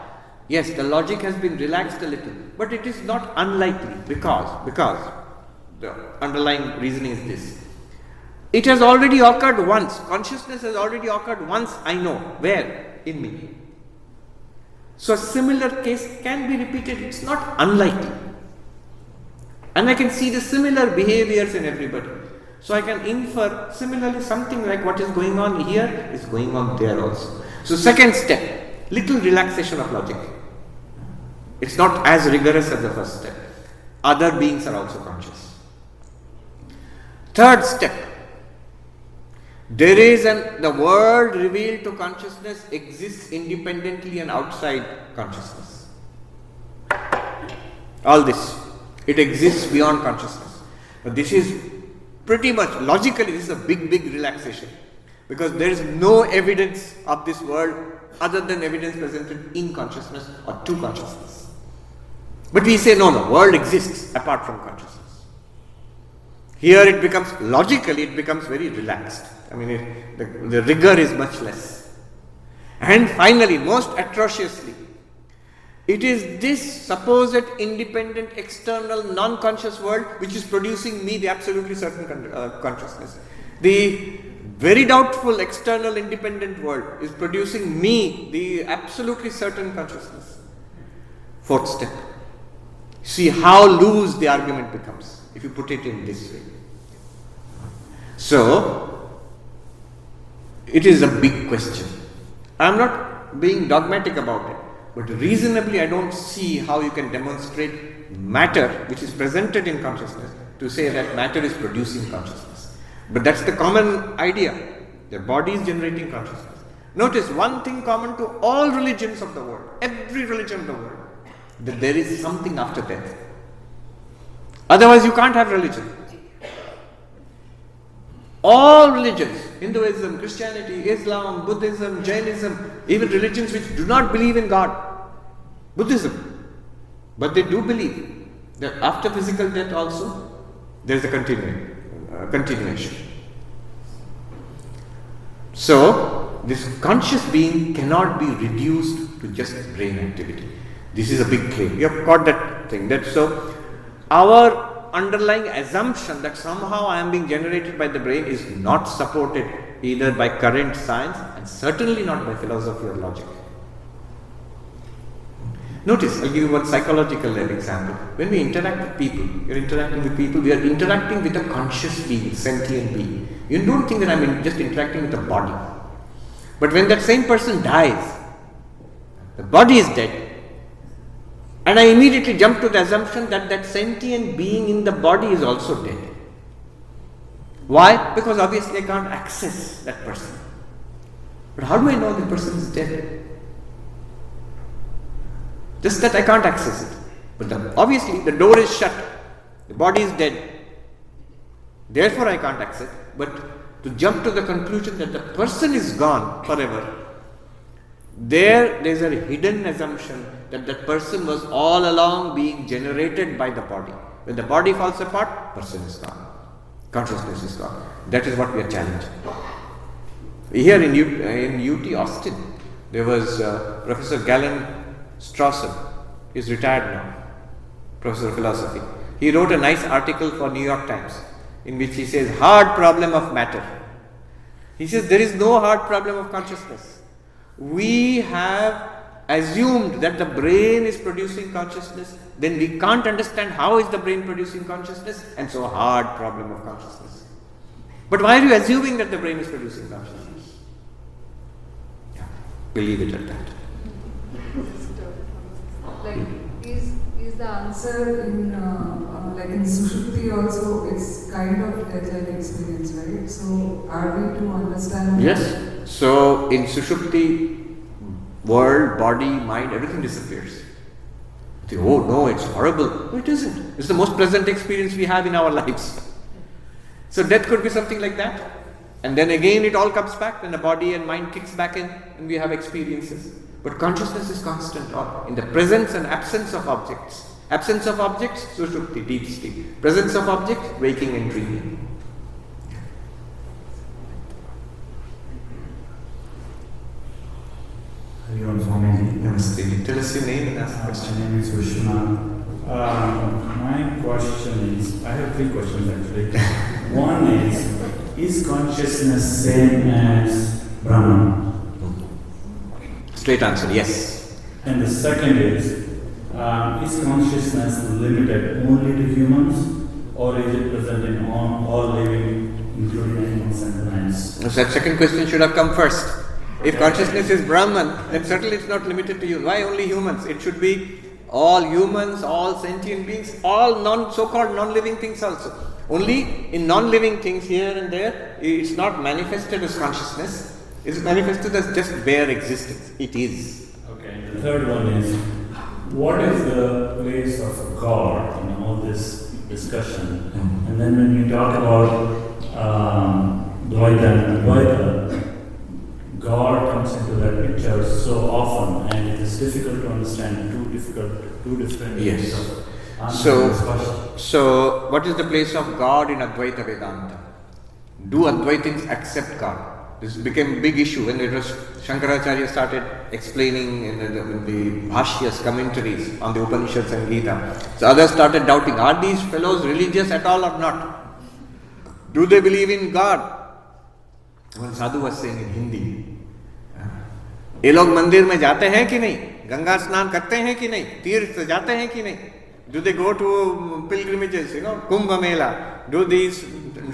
S2: Yes, the logic has been relaxed a little, but it is not unlikely because the underlying reasoning is this. It has already occurred once. Consciousness has already occurred once, I know. Where? In me. So a similar case can be repeated. It's not unlikely. And I can see the similar behaviors in everybody. So I can infer similarly something like what is going on here is going on there also. So second step, little relaxation of logic. It's not as rigorous as the first step. Other beings are also conscious. Third step, there is the world revealed to consciousness exists independently and outside consciousness. All this, it exists beyond consciousness. But this is pretty much, logically, this is a big relaxation. Because there is no evidence of this world other than evidence presented in consciousness or to consciousness. But we say, no, world exists apart from consciousness. Here it becomes, logically, it becomes very relaxed. I mean, the rigor is much less. And finally, most atrociously, it is this supposed independent, external, non-conscious world which is producing me the absolutely certain consciousness. The very doubtful external independent world is producing me the absolutely certain consciousness. Fourth step. See how loose the argument becomes if you put it in this way. So, it is a big question. I am not being dogmatic about it. But reasonably, I don't see how you can demonstrate matter which is presented in consciousness to say that matter is producing consciousness. But that's the common idea. The body is generating consciousness. Notice one thing common to all religions of the world, every religion of the world, that there is something after death. Otherwise, you can't have religion. All religions, Hinduism, Christianity, Islam, Buddhism, Jainism, even religions which do not believe in God, Buddhism, but they do believe that after physical death also, there is a continuation. So, this conscious being cannot be reduced to just brain activity. This is a big claim. You have got that thing. So, our underlying assumption that somehow I am being generated by the brain is not supported either by current science and certainly not by philosophy or logic. Notice, I'll give you one psychological example. When we interact with people, we are interacting with a conscious being, sentient being. You don't think that I'm just interacting with a body. But when that same person dies, the body is dead. And I immediately jump to the assumption that that sentient being in the body is also dead. Why? Because obviously I can't access that person. But how do I know the person is dead? Just that I can't access it. But obviously the door is shut. The body is dead. Therefore I can't access it. But to jump to the conclusion that the person is gone forever, there is a hidden assumption that that person was all along being generated by the body. When the body falls apart, person is gone. Consciousness is gone. That is what we are challenging. Here in UT Austin, there was Professor Galen Strawson. He's retired now, Professor of Philosophy. He wrote a nice article for New York Times in which he says, hard problem of matter. He says there is no hard problem of consciousness. We have assumed that the brain is producing consciousness, then we can't understand how is the brain producing consciousness, and so hard problem of consciousness. But why are you assuming that the brain is producing consciousness? Yeah, believe it at that.
S6: Like, is the answer in like in Sushupti also, it's kind of death-like experience, right? So are we to understand?
S2: Yes. So in Sushupti, world, body, mind, everything disappears. Oh no, it's horrible. No, it isn't. It's the most pleasant experience we have in our lives. So death could be something like that. And then again it all comes back when the body and mind kicks back in and we have experiences. But consciousness is constant in the presence and absence of objects. Absence of objects, Sushupti, deep sleep. Presence of objects, waking and dreaming. Namaste. Tell us your name and ask a question.
S7: My name is Vishwanath. My question is, I have three questions actually. One is consciousness same as Brahman?
S2: Straight answer, yes.
S7: And the second is consciousness limited only to humans, or is it present in all living, including animals and plants?
S2: So that second question should have come first. If consciousness is Brahman, then certainly it's not limited to you. Why only humans? It should be all humans, all sentient beings, all so-called non-living things also. Only in non-living things here and there, it's not manifested as consciousness. It's manifested as just bare existence. It is.
S7: Okay. The third one is, what is the place of God in all this discussion? And then when you talk about Dvaita and Advaita, God comes into that picture so often, and it is difficult to understand two different
S2: Yes.
S7: ways of answering this question.
S2: So what is the place of God in Advaita Vedanta? Do Advaitins accept God? This became a big issue when Shankaracharya started explaining in the Bhashyas, commentaries on the Upanishads and Gita. So others started doubting, are these fellows religious at all or not? Do they believe in God? One sadhu was saying in Hindi, ये लोग मंदिर में जाते हैं कि नहीं, गंगा स्नान करते हैं कि नहीं, तीर्थ जाते हैं कि नहीं? Do they go to pilgrimages, Kumbh Mela? Do these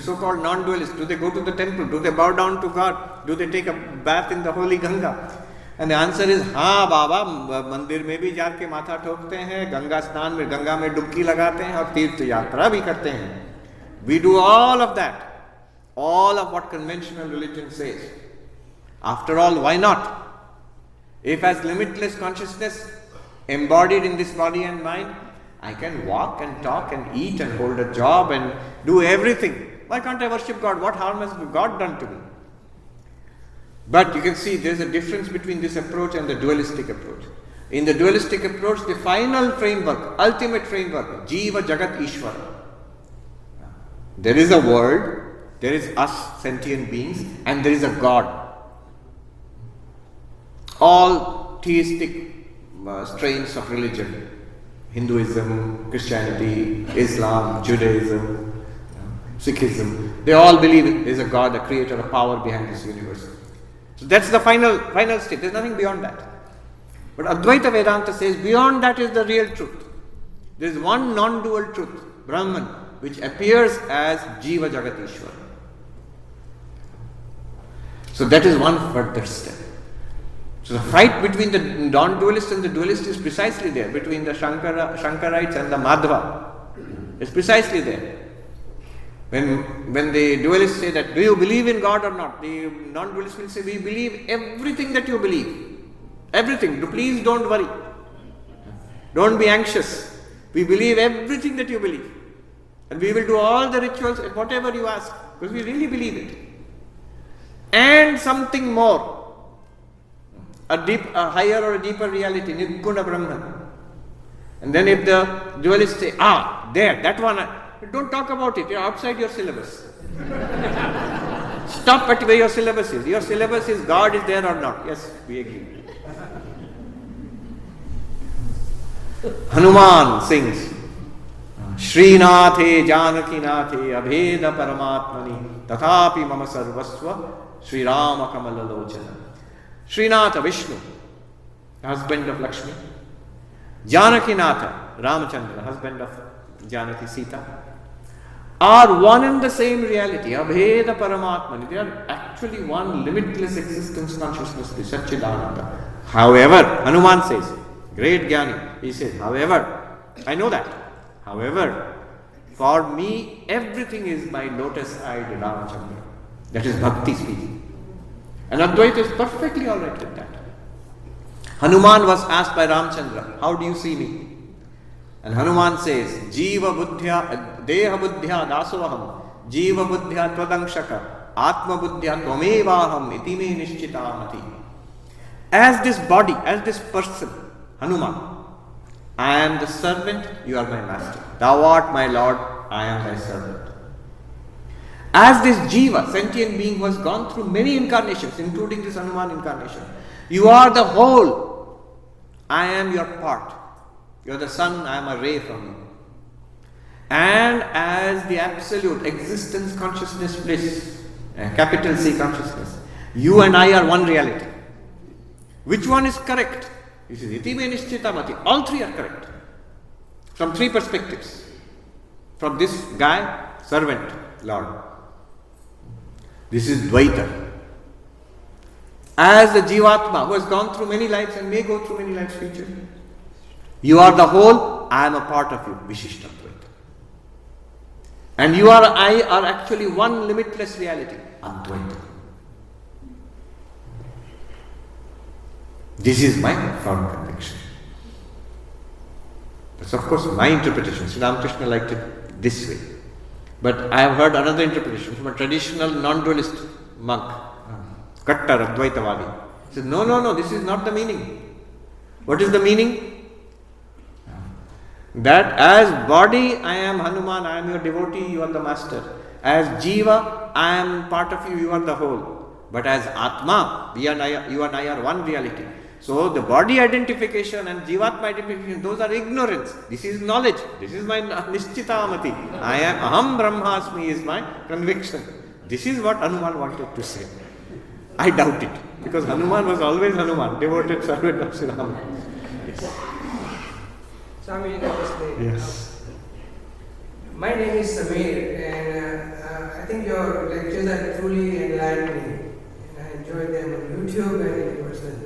S2: so-called non-dualists, do they go to the temple? Do they bow down to God? Do they take a bath in the holy Ganga? And the answer is, हाँ बाबा, मंदिर में भी जाके माथा ठोकते हैं, गंगा स्नान में गंगा में डुबकी लगाते हैं और तीर्थ यात्रा भी करते हैं. We do all of that, all of what conventional religion says. After all, why not? If as limitless consciousness embodied in this body and mind, I can walk and talk and eat and hold a job and do everything. Why can't I worship God? What harm has God done to me? But you can see there's a difference between this approach and the dualistic approach. In the dualistic approach, the final framework, ultimate framework, Jiva Jagat Ishvara. There is a world, there is us sentient beings, and there is a God. All theistic strains of religion, Hinduism, Christianity, Islam, Judaism, Sikhism, they all believe there is a God, a creator, a power behind this universe. So that's the final state. There's nothing beyond that. But Advaita Vedanta says beyond that is the real truth. There is one non-dual truth, Brahman, which appears as Jiva Jagat Ishvara. So that is one further step. So the fight between the non-dualist and the dualist is precisely there, between the Shankarites and the Madhva. It's precisely there. When the dualists say that, do you believe in God or not? The non-dualists will say, we believe everything that you believe. Everything. Please don't worry. Don't be anxious. We believe everything that you believe. And we will do all the rituals and whatever you ask. Because we really believe it. And something more. A higher or a deeper reality. Nirguna Brahman. And then if the dualists say, there, that one. Don't talk about it. You're outside your syllabus. Stop at where your syllabus is. Your syllabus is God is there or not. Yes, we agree. Hanuman sings, Srinathe Janaki-nathe Abheda Paramatmani Tathapi Mama Sarvasva Sri Rama Kamalalochana. Srinath Vishnu, husband of Lakshmi. Janaki-natha Ramachandra, husband of Janaki Sita, are one and the same reality. Abheda Paramatmani. They are actually one limitless existence consciousness, the Satchidananda. However, Hanuman says, great Jnani, he says, however, I know that. However, for me, everything is my lotus-eyed Ramachandra. That is Bhakti speaking. And Advaita is perfectly alright with that. Hanuman was asked by Ramachandra, how do you see me? And Hanuman says, Jiva buddhya, deha buddhya dasoham, Jiva buddhya tvadanshaka, Atma buddhya tvamevaham, iti me nishchitamati. As this body, as this person, Hanuman, I am the servant, you are my master. Thou art my Lord, I am thy servant. As this Jiva, sentient being who has gone through many incarnations, including this Hanuman incarnation, you are the whole, I am your part. You are the sun, I am a ray from you. And as the absolute existence consciousness bliss, capital C consciousness, you and I are one reality. Which one is correct? This is iti me nishchitamati. All three are correct. From three perspectives. From this guy, servant, Lord. This is Dvaita. As the Jivatma who has gone through many lives and may go through many lives future. You are the whole, I am a part of you, Vishishta Dvaita. And you are, I are actually one limitless reality, Advaita. This is my firm conviction. That's of course my interpretation. Sri Ramakrishna liked it this way. But I have heard another interpretation from a traditional non-dualist monk, Kattar Advaitavadi. He says, no, this is not the meaning. What is the meaning? That as body, I am Hanuman, I am your devotee, you are the master. As Jiva, I am part of you, you are the whole. But as Atma, you and I are one reality. So the body identification and Jivatma identification, those are ignorance. This is knowledge. This is my Nishchitamati. I am Aham Brahmasmi is my conviction. This is what Hanuman wanted to say. I doubt it. Because Hanuman was always Hanuman, devoted servant of Sri Rama. Yes.
S8: Swami, namaste.
S2: Yes.
S8: My name is Samir, and I think your lectures are truly enlightening. And I enjoy them on YouTube and in person.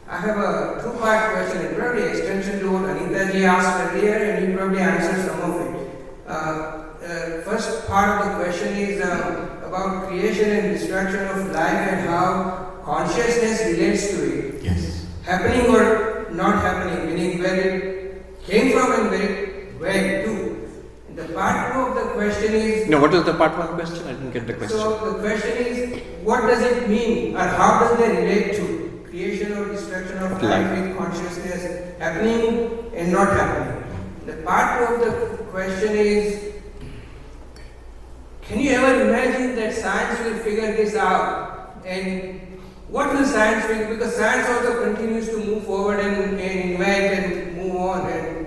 S8: I have a two-part question, and probably extension to what Anita ji asked earlier, and you probably answered some of it. First part of the question is about creation and destruction of life and how consciousness relates to it.
S2: Yes.
S8: Happening or not happening, meaning where it came from and where it went to. And the part two of the question is...
S2: No, what was the part one question? I didn't get the question.
S8: So the question is, what does it mean, or how does they relate to creation or destruction of life with consciousness happening and not happening? The part two of the question is, can you ever imagine that science will figure this out? And what will science figure? Because science also continues to move forward and invent and move on. And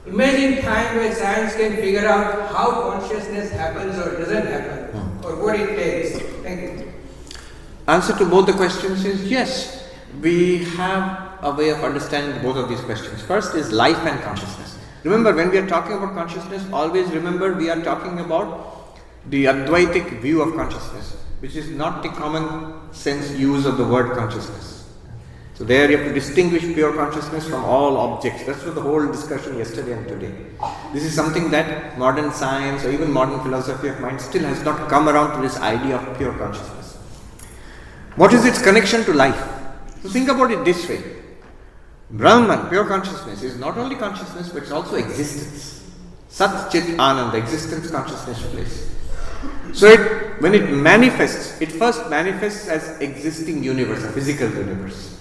S8: imagine time when science can figure out how consciousness happens or doesn't happen, or what it takes. Thank you.
S2: Answer to both the questions is yes. We have a way of understanding both of these questions. First is life and consciousness. Remember, when we are talking about consciousness, always remember we are talking about the Advaitic view of consciousness, which is not the common sense use of the word consciousness. So there you have to distinguish pure consciousness from all objects. That's what the whole discussion yesterday and today. This is something that modern science or even modern philosophy of mind still has not come around to this idea of pure consciousness. What is its connection to life? So think about it this way. Brahman, pure consciousness, is not only consciousness but it's also existence. Sat Chit Ananda, existence, consciousness, place. So when it manifests, it first manifests as existing universe, a physical universe.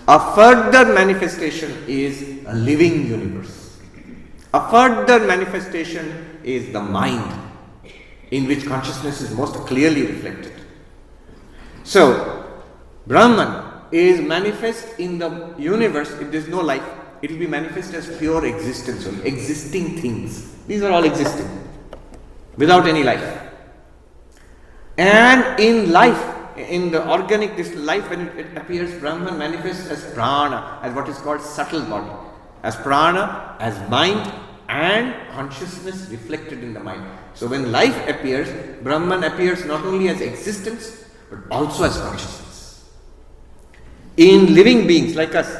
S2: A further manifestation is a living universe. A further manifestation is the mind, in which consciousness is most clearly reflected. So, Brahman is manifest in the universe. If there is no life, it will be manifest as pure existence, only existing things. These are all existing, without any life. And in life, in the organic, this life, when it appears, Brahman manifests as prana, as what is called subtle body, as prana, as mind and consciousness reflected in the mind. So when life appears, Brahman appears not only as existence but also as consciousness. In living beings like us,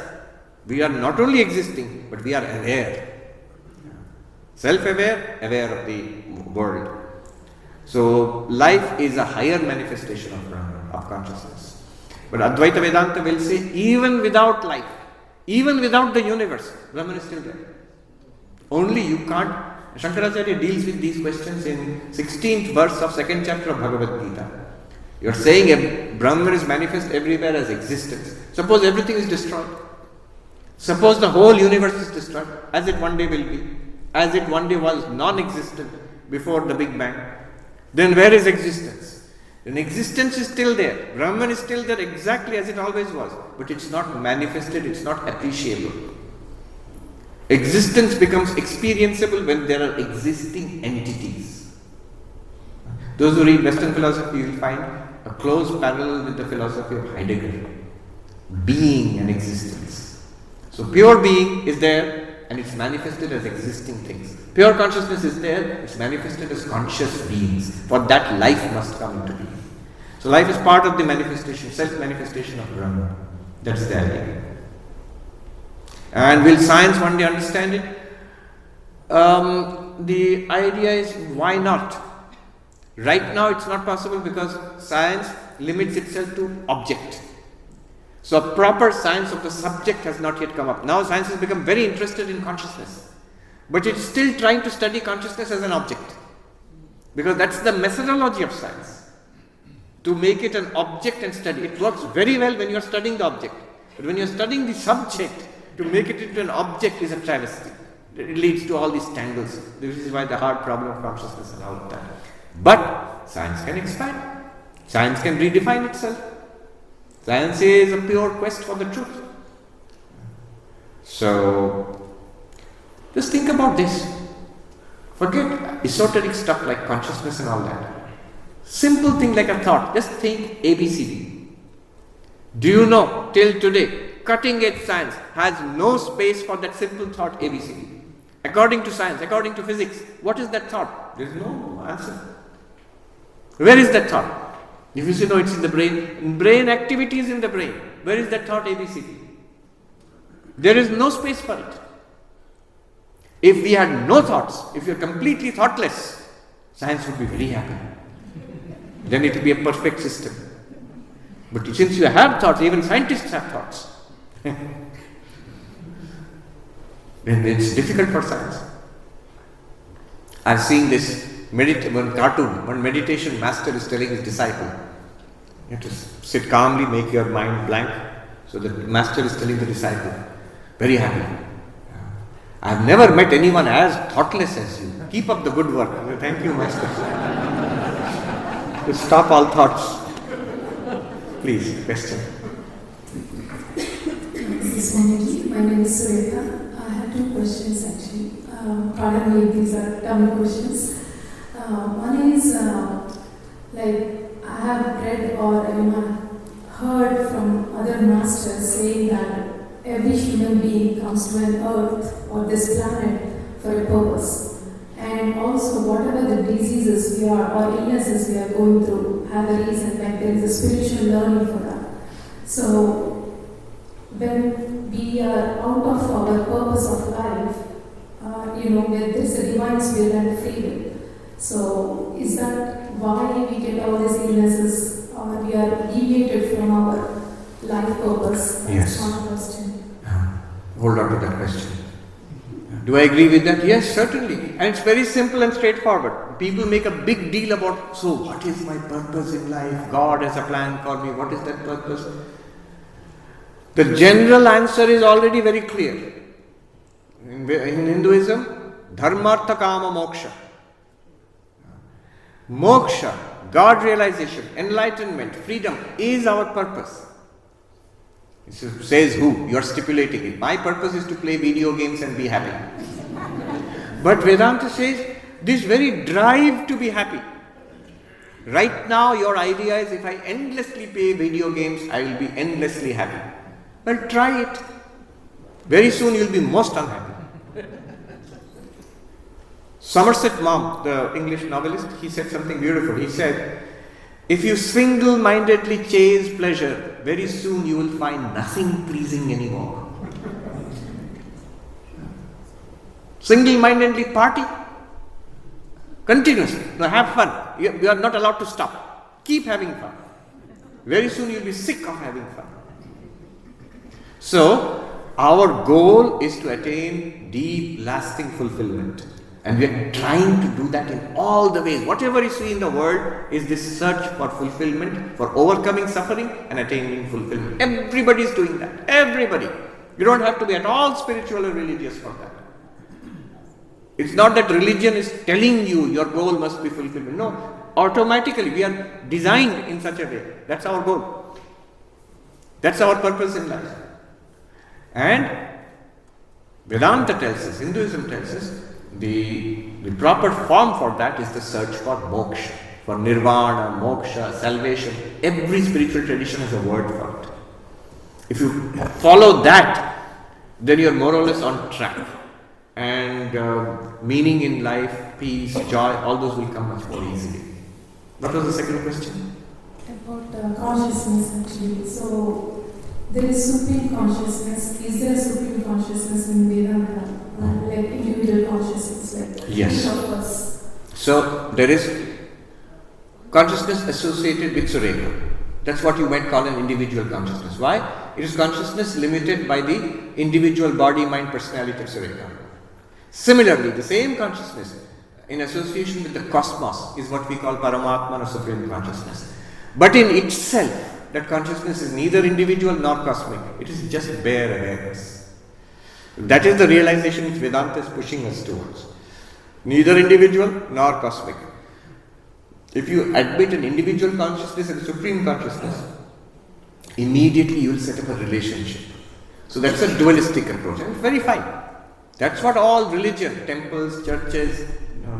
S2: we are not only existing but we are aware, self-aware, aware of the world. So life is a higher manifestation of Brahman, of consciousness. But Advaita Vedanta will say, even without life, even without the universe, Brahman is still there. Only you can't. Shankaracharya deals with these questions in 16th verse of 2nd chapter of Bhagavad Gita. You are saying Brahman is manifest everywhere as existence. Suppose everything is destroyed. Suppose the whole universe is destroyed, as it one day will be, as it one day was non-existent before the Big Bang. Then where is existence? Then existence is still there. Brahman is still there exactly as it always was. But it's not manifested, it's not appreciable. Existence becomes experienceable when there are existing entities. Those who read Western philosophy will find a close parallel with the philosophy of Heidegger. Being and existence. So pure being is there and it's manifested as existing things. Pure consciousness is there, it's manifested as conscious beings. For that, life must come into being. So life is part of the manifestation, self-manifestation of Brahman. That's the idea. And will science one day understand it? The idea is, why not? Right now it's not possible because science limits itself to object. So a proper science of the subject has not yet come up. Now science has become very interested in consciousness. But it's still trying to study consciousness as an object. Because that's the methodology of science. To make it an object and study. It works very well when you are studying the object. But when you are studying the subject, to make it into an object is a travesty. It leads to all these tangles. This is why the hard problem of consciousness and all of that. But science can expand. Science can redefine itself. Science is a pure quest for the truth. So, just think about this. Forget esoteric stuff like consciousness and all that. Simple thing like a thought. Just think ABCD. Do you know, till today, cutting edge science has no space for that simple thought ABCD. According to science, according to physics, what is that thought? There is no answer. Where is that thought? If you say no, it's in the brain. Brain activity is in the brain. Where is that thought ABCD? There is no space for it. If we had no thoughts, if you are completely thoughtless, science would be very happy. Then it will be a perfect system. But since you have thoughts, even scientists have thoughts, then it's difficult for science. I've seen this one cartoon, one meditation master is telling his disciple, you have to sit calmly, make your mind blank. So the master is telling the disciple, very happy. I have never met anyone as thoughtless as you. Keep up the good work. Thank you, master. To stop all thoughts. Please, question.
S9: This is Swamiji. My name is Surekha. I have two questions actually. Pardon me if these are dumb questions. One is I have read or heard from other masters saying that every human being comes to an earth or this planet for a purpose. And also whatever the diseases we are or illnesses we are going through have a reason, like there is a spiritual learning for that. So when we are out of our purpose of life, where there is a divine spirit and free will. So, is that why we get all these illnesses, or we are deviated from our life purpose?
S2: Yes.
S9: That's one question.
S2: Hold on to that question. Do I agree with that? Yes, certainly. And it's very simple and straightforward. People make a big deal about, so what is my purpose in life? God has a plan for me. What is that purpose? The general answer is already very clear. In Hinduism, dharmartha kama moksha. Moksha, God realization, enlightenment, freedom is our purpose. It says who? You are stipulating it. My purpose is to play video games and be happy. But Vedanta says this very drive to be happy. Right now your idea is if I endlessly play video games, I will be endlessly happy. Well, try it. Very soon you will be most unhappy. Somerset Maugham, the English novelist, he said something beautiful. He said, if you single-mindedly chase pleasure, very soon you will find nothing pleasing anymore. Single-mindedly party, continuously, have fun. You are not allowed to stop. Keep having fun. Very soon you will be sick of having fun. So, our goal is to attain deep, lasting fulfillment. And we are trying to do that in all the ways. Whatever you see in the world is this search for fulfillment, for overcoming suffering and attaining fulfillment. Everybody is doing that. Everybody. You don't have to be at all spiritual or religious for that. It's not that religion is telling you your goal must be fulfillment. No. Automatically we are designed in such a way. That's our goal. That's our purpose in life. And Vedanta tells us, Hinduism tells us, the proper form for that is the search for moksha, for nirvana, moksha, salvation. Every spiritual tradition has a word for it. If you follow that, then you are more or less on track. And meaning in life, peace, joy, all those will come much more easily. What was the second question?
S9: About consciousness actually. So, there is supreme consciousness. Is there a supreme consciousness in Vedanta? Like individual consciousness, like
S2: yes.
S9: each of us.
S2: So there is consciousness associated with surrender. That's what you might call an individual consciousness. Why? It is consciousness limited by the individual body, mind, personality of surrender. Similarly, the same consciousness in association with the cosmos is what we call Paramatma or supreme consciousness. But in itself, that consciousness is neither individual nor cosmic. It is just bare awareness. That is the realization which Vedanta is pushing us towards. Neither individual nor cosmic. If you admit an individual consciousness and supreme consciousness, immediately you will set up a relationship. So that's a dualistic approach, and it's very fine. That's what all religion, temples, churches,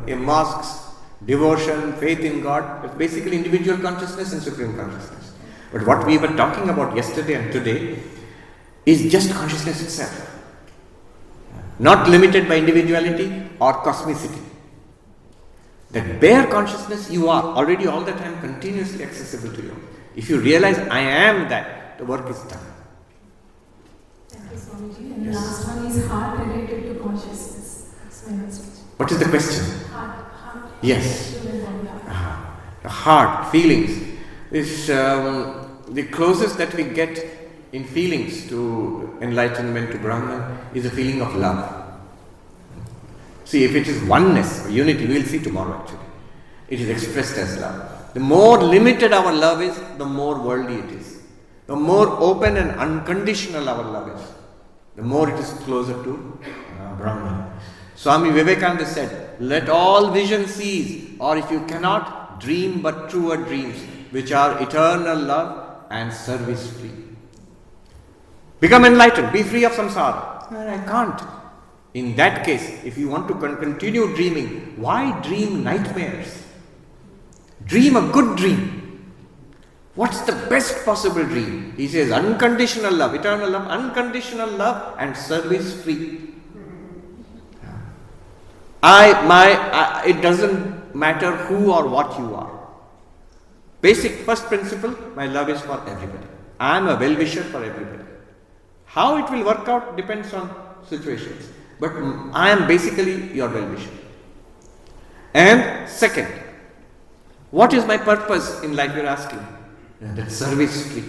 S2: mosques, devotion, faith in God, it's basically individual consciousness and supreme consciousness. But what we were talking about yesterday and today is just consciousness itself. Not limited by individuality or cosmicity. That bare consciousness you are already all the time continuously accessible to you. If you realize I am that, the work is done.
S9: Thank you, Swamiji. And
S2: Yes.
S9: the last one is heart related to consciousness. That's my message.
S2: What is the question?
S9: Heart.
S2: Yes.
S9: Human body, heart.
S2: The heart, feelings, is the closest that we get in feelings to enlightenment, to Brahman, is a feeling of love. See, if it is oneness or unity, we will see tomorrow actually. It is expressed as love. The more limited our love is, the more worldly it is. The more open and unconditional our love is, the more it is closer to Brahman. Swami Vivekananda said, let all vision cease, or if you cannot, dream but truer dreams, which are eternal love and service free. Become enlightened, be free of samsara. I can't. In that case, if you want to continue dreaming, why dream nightmares? Dream a good dream. What's the best possible dream? He says unconditional love, eternal love, unconditional love and service free. It doesn't matter who or what you are. Basic first principle, my love is for everybody. I am a well-wisher for everybody. How it will work out depends on situations. But I am basically your well-wisher. And second, what is my purpose in life, you're asking? That service free.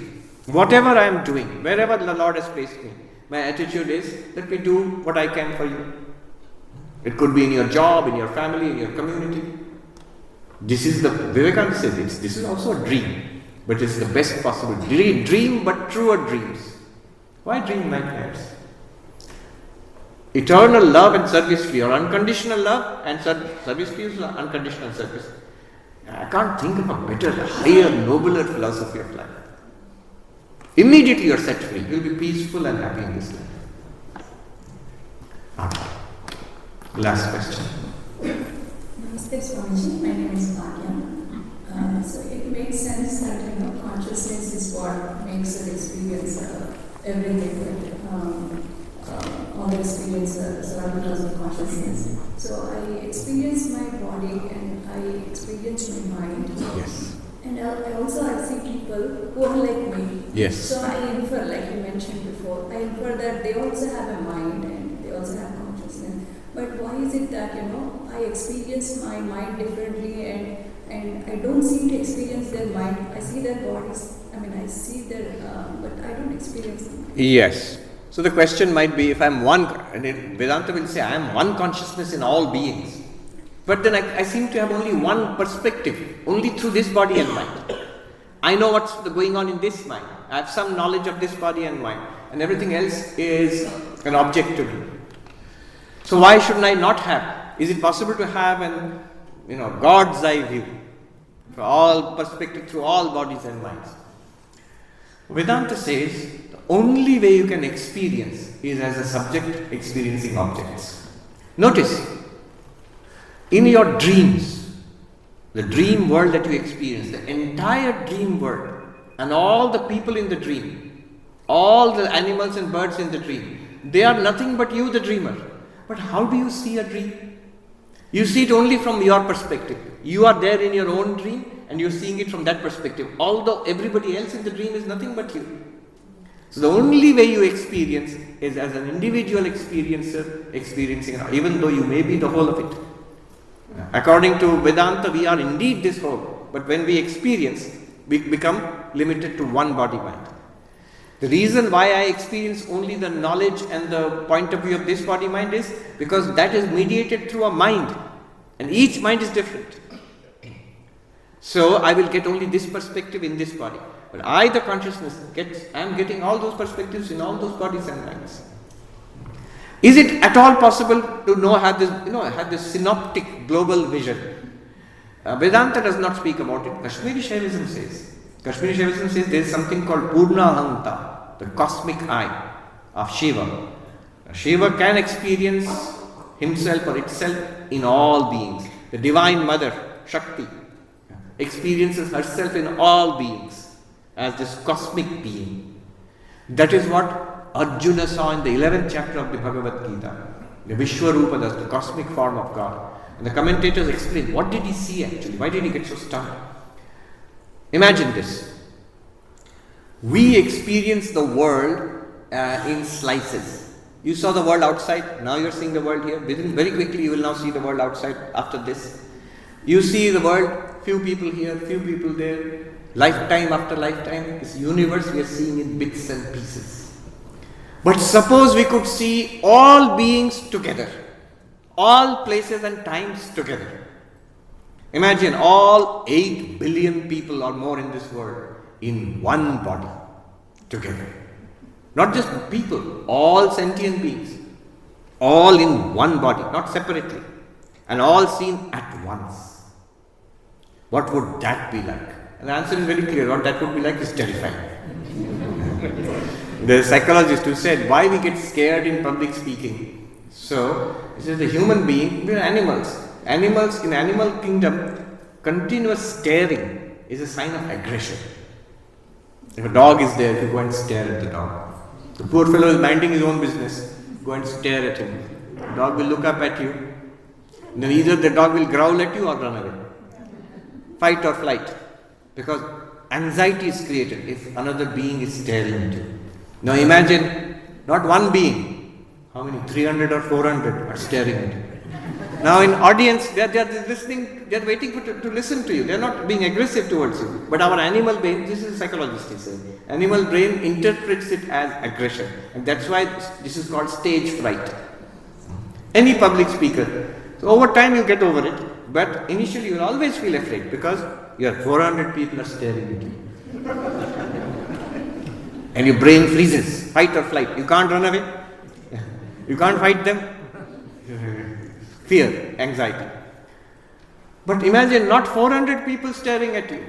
S2: Whatever I am doing, wherever the Lord has placed me, my attitude is, let me do what I can for you. It could be in your job, in your family, in your community. This is the, Vivekananda says this is also a dream, but it's the best possible dream, but truer dreams. Why dream nightmares? Eternal love and service free, or unconditional love and service free is unconditional service. I can't think of a better, higher, nobler philosophy of life. Immediately you are set free. You will be peaceful and happy in this life. Okay. Last question.
S10: Namaste Swamiji, my name is Bhagya. So it makes sense that consciousness is what makes us experience everything, all the experiences are because of consciousness. So I experience my body and I experience my mind.
S2: Yes.
S10: And I also see people who are like me.
S2: Yes.
S10: So I infer, like you mentioned before, I infer that they also have a mind and they also have consciousness. But why is it that, I experience my mind differently and I don't seem to experience their mind. I see their bodies, I see their, but I don't experience them.
S2: Yes. So the question might be, if I am one, and Vedanta will say, I am one consciousness in all beings. But then I seem to have only one perspective, only through this body and mind. I know what's going on in this mind. I have some knowledge of this body and mind. And everything else is an object to me. So why shouldn't I not have? Is it possible to have an, God's eye view for all perspective through all bodies and minds? Vedanta says the only way you can experience is as a subject experiencing objects. Notice, in your dreams, the dream world that you experience, the entire dream world, and all the people in the dream, all the animals and birds in the dream, they are nothing but you, the dreamer. But how do you see a dream? You see it only from your perspective. You are there in your own dream and you're seeing it from that perspective, although everybody else in the dream is nothing but you. So the only way you experience is as an individual experiencer experiencing it, even though you may be the whole of it. According to Vedanta, we are indeed this whole, but when we experience, we become limited to one body mind. The reason why I experience only the knowledge and the point of view of this body mind is because that is mediated through a mind, and each mind is different. So I will get only this perspective in this body, but I, the consciousness, I am getting all those perspectives in all those bodies and minds. Is it at all possible to have this synoptic global vision? Vedanta does not speak about it. Kashmiri Shaivism says there is something called Purnahanta, the cosmic eye of Shiva. Shiva can experience himself or itself in all beings. The Divine Mother, Shakti, experiences herself in all beings as this cosmic being. That is what Arjuna saw in the 11th chapter of the Bhagavad Gita, the Vishwarupa, the cosmic form of God. And the commentators explain, what did he see actually? Why did he get so stunned? Imagine this. We experience the world in slices. You saw the world outside, now you're seeing the world here. Very quickly you will now see the world outside after this. You see the world, few people here, few people there. Lifetime after lifetime, this universe we are seeing in bits and pieces. But suppose we could see all beings together, all places and times together. Imagine all 8 billion people or more in this world in one body together. Not just people, all sentient beings, all in one body, not separately, and all seen at once. What would that be like? And the answer is very clear. What that would be like is terrifying. The psychologist who said, why we get scared in public speaking? So, it says the human being, we are animals. Animals in animal kingdom, continuous staring is a sign of aggression. If a dog is there, you go and stare at the dog. The poor fellow is minding his own business, go and stare at him. The dog will look up at you. And then either the dog will growl at you or run away. Fight or flight. Because anxiety is created if another being is staring at you. Now imagine Not one being. How many? 300 or 400 are staring at you. Now in audience, they are listening, they are waiting to listen to you. They are not being aggressive towards you. But our animal brain, this is a psychologist is saying, animal brain interprets it as aggression. And that's why this is called stage fright. Any public speaker. So over time you get over it, but initially you will always feel afraid because your 400 people are staring at you. And your brain freezes, fight or flight. You can't run away. You can't fight them. Fear, anxiety. But imagine not 400 people staring at you.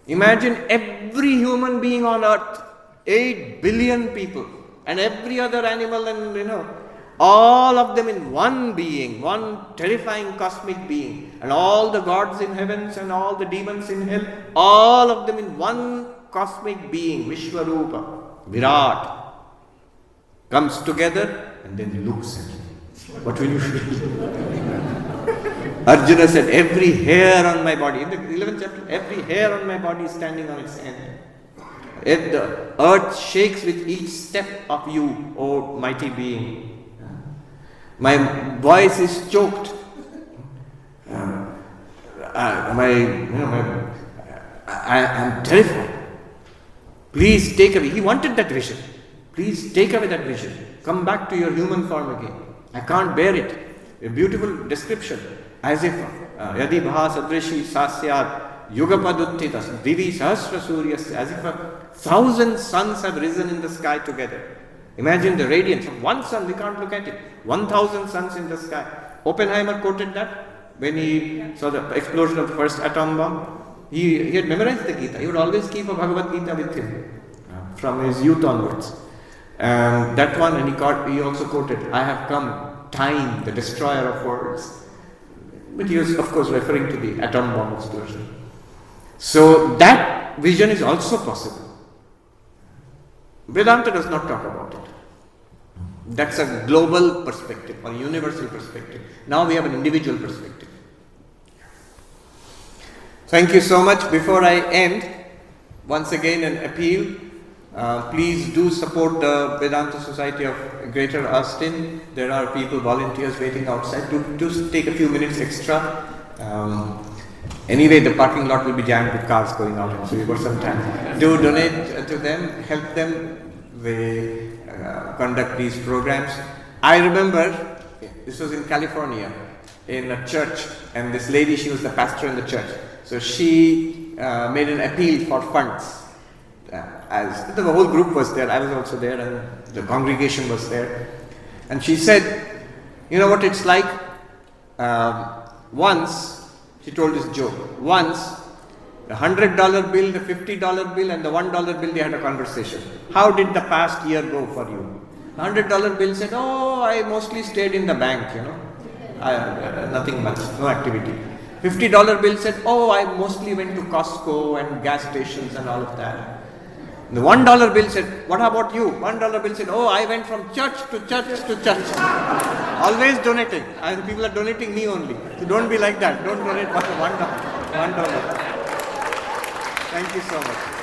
S2: Imagine every human being on earth, 8 billion people, and every other animal, and all of them in one being, one terrifying cosmic being, and all the gods in heavens and all the demons in hell, all of them in one cosmic being, Vishwarupa, Virat, comes together and then looks at you. What will you feel? Arjuna said, every hair on my body, in the 11th chapter, every hair on my body is standing on its end. If the earth shakes with each step of you, O mighty being. My voice is choked. I am terrified. Please take away. He wanted that vision. Please take away that vision. Come back to your human form again. I can't bear it. A beautiful description. As if Yadi Bha Sadrishi Sasyad Yugapaduttitas Divi Sahasra Suryasya, as if 1,000 suns have risen in the sky together. Imagine the radiance of one sun, we can't look at it. 1,000 suns in the sky. Oppenheimer quoted that when he saw the explosion of the first atom bomb. He had memorized the Gita. He would always keep a Bhagavad Gita with him from his youth onwards. And that one, and he also quoted, I have come, time, the destroyer of worlds. But he was, of course, referring to the atom bomb explosion. So that vision is also possible. Vedanta does not talk about it. That's a global perspective or universal perspective. Now we have an individual perspective. Thank you so much. Before I end, once again an appeal. Please do support the Vedanta Society of Greater Austin. There are people, volunteers waiting outside. Do take a few minutes extra. Anyway, the parking lot will be jammed with cars going out, so you've got some time. Do donate to them, help them. They conduct these programs. I remember, this was in California, in a church, and this lady, she was the pastor in the church. So she made an appeal for funds. As the whole group was there, I was also there, and the congregation was there. And she said, you know what it's like? Once, she told this joke. Once, the $100 bill, the $50 bill, and the $1 bill, they had a conversation. How did the past year go for you? The $100 bill said, oh, I mostly stayed in the bank, nothing much, no activity. $50 bill said, oh, I mostly went to Costco and gas stations and all of that. The $1 bill said, what about you? $1 bill said, oh, I went from church to church to church. Always donating. People are donating me only. So don't be like that. Don't donate $1. Thank you so much.